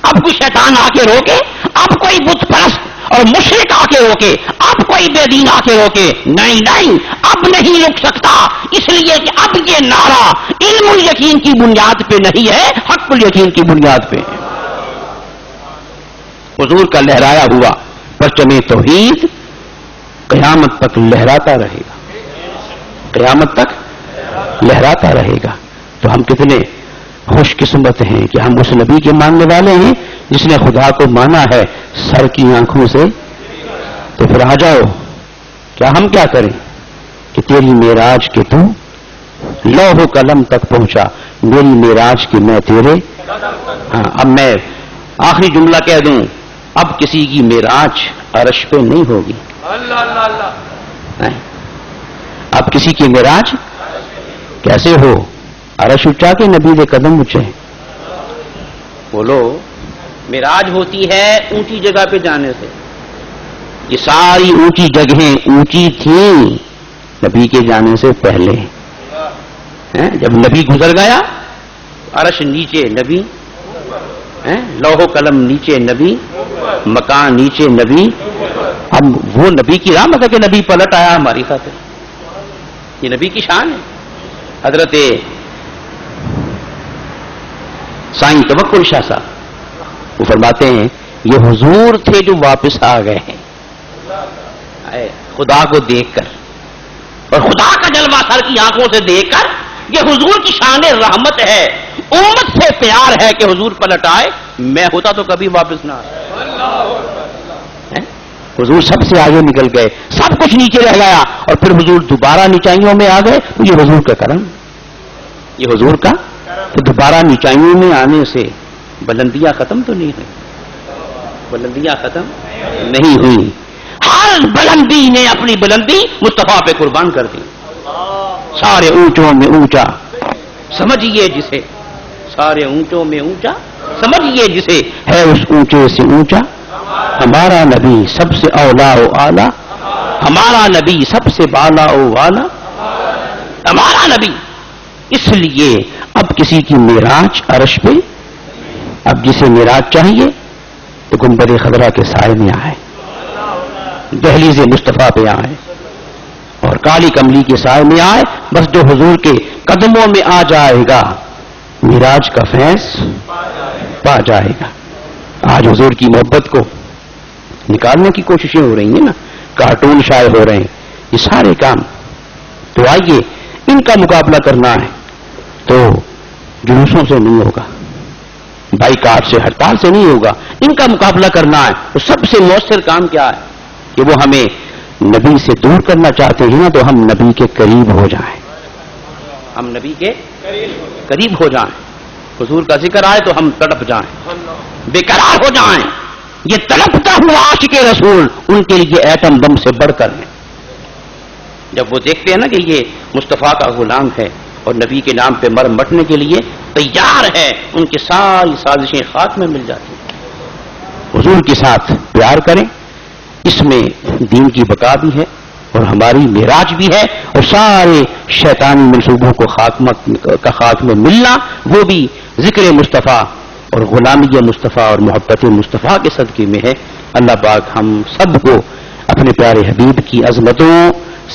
اب کوئی شیطان آ کے روکے، اب کوئی بت پرست اور مشرک آ کے روکے، اب کوئی بے دین آ کے روکے؟ نہیں نہیں، اب نہیں رک سکتا، اس لیے کہ اب یہ نعرہ علم الیقین کی بنیاد پہ نہیں ہے، حق الیقین کی بنیاد پہ ہے. حضور کا لہرایا ہوا پرچم توحید قیامت تک لہراتا رہے گا، قیامت تک لہراتا رہے گا. تو ہم کتنے خوش قسمت ہیں کہ ہم اس نبی کے ماننے والے ہیں جس نے خدا کو مانا ہے سر کی آنکھوں سے. تو پھر آ جاؤ، کیا ہم کیا کریں کہ تیری معراج کے تو لوح و قلم تک پہنچا، میری معراج کی میں تیرے. اب میں آخری جملہ کہہ دوں، اب کسی کی معراج عرش پہ نہیں ہوگی. اب کسی کی معراج کیسے ہو؟ عرش اونچا کے نبی کے قدم اونچے. بولو، معراج ہوتی ہے اونچی جگہ پہ جانے سے. یہ ساری اونچی جگہیں اونچی تھیں نبی کے جانے سے پہلے. جب نبی گزر گیا، عرش نیچے، نبی لوح و قلم نیچے، نبی مکان نیچے، نبی. اب وہ نبی کی رحمت ہے کہ نبی پلٹ آیا ہماری خاطر، یہ نبی کی شان ہے. حضرت سائیں توکل شاہ صاحب وہ فرماتے ہیں یہ حضور تھے جو واپس آ گئے ہیں خدا کو دیکھ کر، اور خدا کا جلوہ سر کی آنکھوں سے دیکھ کر. یہ حضور کی شان رحمت ہے، امت سے پیار ہے کہ حضور پلٹ آئے. میں ہوتا تو کبھی واپس نہ آئے. حضور سب سے آگے نکل گئے، سب کچھ نیچے رہ گیا، اور پھر حضور دوبارہ نیچائیوں میں آ گئے. تو یہ حضور کا کرم، یہ حضور کا. تو دوبارہ نیچائیوں میں آنے سے بلندیاں ختم تو نہیں ہوئی، بلندیاں ختم نہیں ہوئی. ہر بلندی نے اپنی بلندی مصطفیٰ پہ قربان کر دی. سارے اونچوں میں اونچا سمجھیے جسے، سارے اونچوں میں اونچا سمجھیے جسے، ہے اس اونچے سے اونچا ہمارا نبی سب سے اولا و اعلیٰ، ہمارا نبی سب سے بالا و والا، ہمارا نبی. اس لیے اب کسی کی معراج عرش پہ، اب جسے معراج چاہیے تو گنبد خضرا کے سائے میں آئے، دہلیز مصطفیٰ پہ آئے، اور کالی کملی کے سائے میں آئے. بس جو حضور کے قدموں میں آ جائے گا معراج کا فیض پا جائے گا. آج حضور کی محبت کو نکالنے کی کوششیں ہو رہی ہیں نا، کارٹون شائع ہو رہے ہیں، یہ سارے کام. تو آئیے ان کا مقابلہ کرنا ہے تو جلوسوں سے نہیں ہوگا، بائیکاٹ سے، ہڑتال سے نہیں ہوگا. ان کا مقابلہ کرنا ہے تو سب سے مؤثر کام کیا ہے کہ وہ ہمیں نبی سے دور کرنا چاہتے ہیں نا، تو ہم نبی کے قریب ہو جائیں، ہم نبی کے قریب ہو جائیں. حضور کا ذکر آئے تو ہم تڑپ جائیں، بے قرار ہو جائیں. یہ تڑپتا ہوا عاشق رسول ان کے لیے ایٹم بم سے بڑھ کر ہے. جب وہ دیکھتے ہیں نا کہ یہ مصطفیٰ کا غلام ہے اور نبی کے نام پہ مر مٹنے کے لیے تیار ہے، ان کی ساری سازشیں خاک میں مل جاتی ہیں. حضور کے ساتھ پیار کریں، اس میں دین کی بقا بھی ہے اور ہماری معراج بھی ہے، اور سارے شیطانی منصوبوں کو خاک میں ملنا وہ بھی ذکر مصطفیٰ اور غلامی مصطفیٰ اور محبت مصطفیٰ کے صدقے میں ہے. اللہ پاک ہم سب کو اپنے پیارے حبیب کی عظمتوں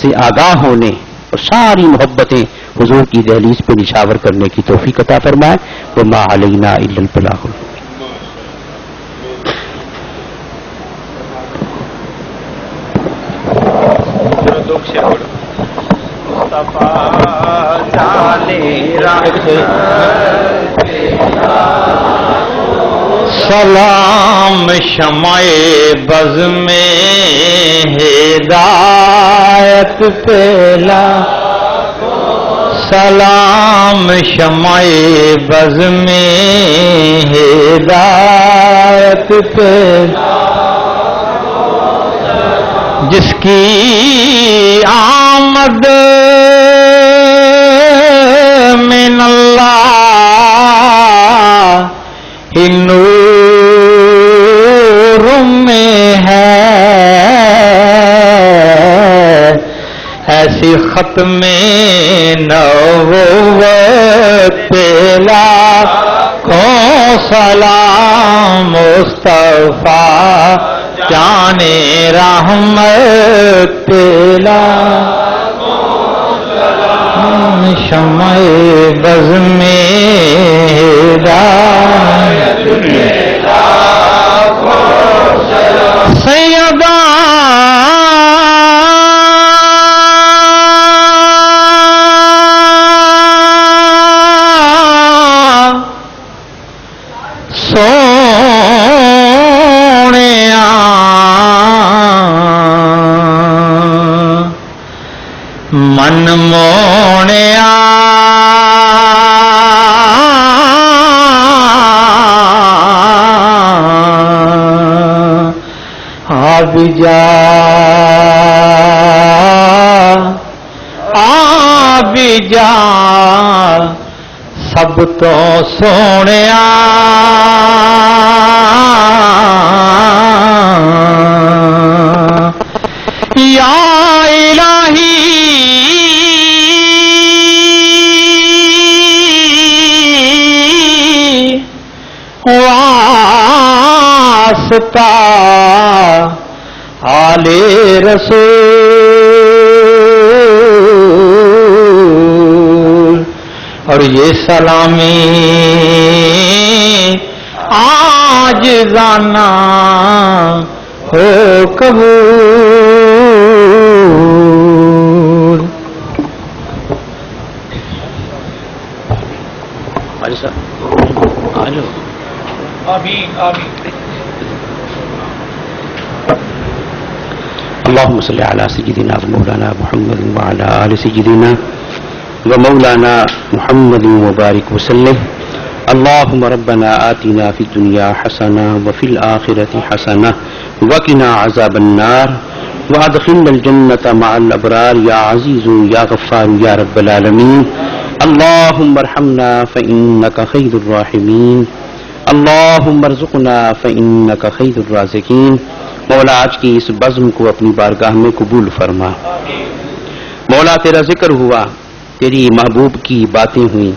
سے آگاہ ہونے اور ساری محبتیں حضور کی دہلیز پہ نچھاور کرنے کی توفیق عطا فرمائے. وما علینا الا البلاغ. سلام شمع بز میں ہدایت پہلا سلام شمع بز میں ہدایت پہلا جس کی آمد من اللہ ہی نور میں ہے ایسی ختم نبوت پہلا کون سلام مصطفیٰ جانے رحمت پہلا شمع بز میں ہدایت سیدہ من موڑیا آب جا آب جا سب تو سونیا یا الہی واسطہ آل رسول اور یہ سلامی آج جانا ہو قبول. بھائی صاحب آ جاؤ. آمین آمین. اللهم صل على سيدنا ومولانا محمد وعلى آل سيدنا ومولانا محمد وبارك وسلم. اللهم ربنا آتنا في الدنيا حسنة وفي الآخرة حسنة وقنا عذاب النار وادخلنا الجنة مع الأبرار يا عزيز يا غفار يا رب العالمين. اللهم ارحمنا فإنك خير الراحمين. اللهم ارزقنا فإنك خير الرازقين. مولا آج کی اس بزم کو اپنی بارگاہ میں قبول فرما. مولا تیرا ذکر ہوا، تیری محبوب کی باتیں ہوئیں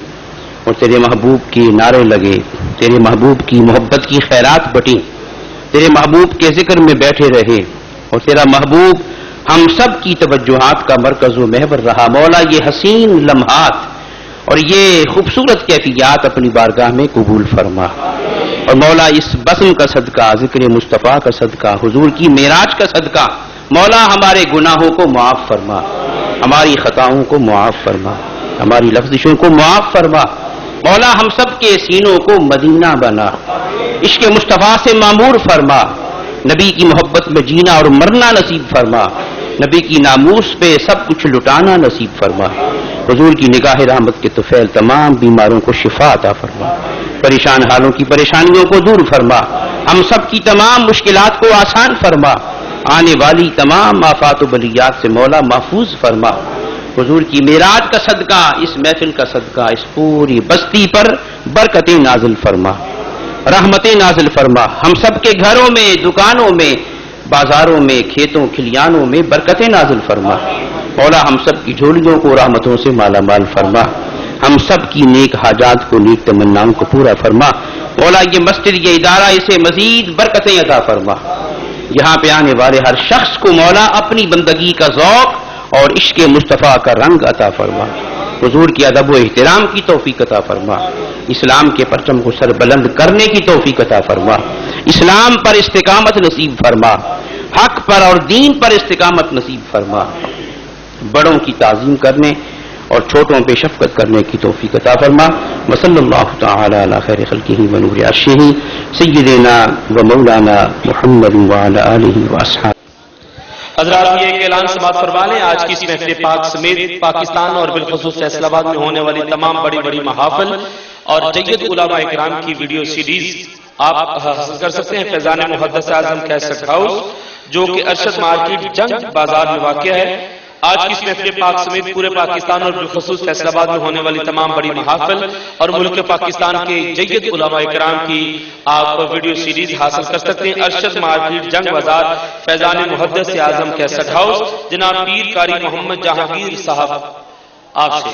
اور تیرے محبوب کے نعرے لگے، تیرے محبوب کی محبت کی خیرات بٹیں، تیرے محبوب کے ذکر میں بیٹھے رہے اور تیرا محبوب ہم سب کی توجہات کا مرکز و محور رہا. مولا یہ حسین لمحات اور یہ خوبصورت کیفیات اپنی بارگاہ میں قبول فرما. اور مولا اس بزم کا صدقہ، ذکر مصطفیٰ کا صدقہ، حضور کی معراج کا صدقہ، مولا ہمارے گناہوں کو معاف فرما، ہماری خطاؤں کو معاف فرما، ہماری لفظشوں کو معاف فرما. مولا ہم سب کے سینوں کو مدینہ بنا، عشق مصطفیٰ سے معمور فرما، نبی کی محبت میں جینا اور مرنا نصیب فرما، نبی کی ناموس پہ سب کچھ لٹانا نصیب فرما. حضور کی نگاہ رحمت کے طفیل تمام بیماروں کو شفا عطا فرما، پریشان حالوں کی پریشانیوں کو دور فرما، ہم سب کی تمام مشکلات کو آسان فرما، آنے والی تمام آفات و بلیات سے مولا محفوظ فرما. حضور کی معراج کا صدقہ، اس محفل کا صدقہ اس پوری بستی پر برکتیں نازل فرما، رحمتیں نازل فرما. ہم سب کے گھروں میں، دکانوں میں، بازاروں میں، کھیتوں کھلیانوں میں برکتیں نازل فرما. مولا ہم سب کی جھولیوں کو رحمتوں سے مالا مال فرما، ہم سب کی نیک حاجات کو، نیک تمناؤں کو پورا فرما. مولا یہ مسجد، یہ ادارہ، اسے مزید برکتیں عطا فرما. یہاں پہ آنے والے ہر شخص کو مولا اپنی بندگی کا ذوق اور عشق مصطفیٰ کا رنگ عطا فرما. حضور کی ادب و احترام کی توفیق عطا فرما. اسلام کے پرچم کو سر بلند کرنے کی توفیق عطا فرما. اسلام پر استقامت نصیب فرما، حق پر اور دین پر استقامت نصیب فرما. بڑوں کی تعظیم کرنے اور چھوٹوں پہ شفقت کرنے کی توفیق عطا فرما. وصلی اللہ تعالی علی خیر خلقہ ونور عرشہ سیدنا و مولانا محمد وعلی آلہ واصحابہ. حضرات یہ ایک اعلان سماعت فرما لیں. آج کی اس محفل پاک سمیت پاکستان اور بالخصوص فیصل آباد میں ہونے والی تمام بڑی بڑی محافل اور جید علماء اکرام کی ویڈیو سیریز آپ حاصل کر سکتے ہیں فیضان محدث اعظم کیسٹ ہاؤس جو کہ ارشد مارکیٹ جنگ بازار میں واقع ہے. آج کی اس محفل پاک سمیت پورے پاکستان اور بالخصوص فیصل آباد میں ہونے والی تمام بڑی محافل اور ملک پاکستان کے جید علماء اکرام کی آپ ویڈیو سیریز حاصل کر سکتے ہیں ارشد مارکیٹ جنگ بازار فیضان محدث اعظم کیسٹ ہاؤس. جناب پیر قاری محمد جہانگیر صاحب آپ سے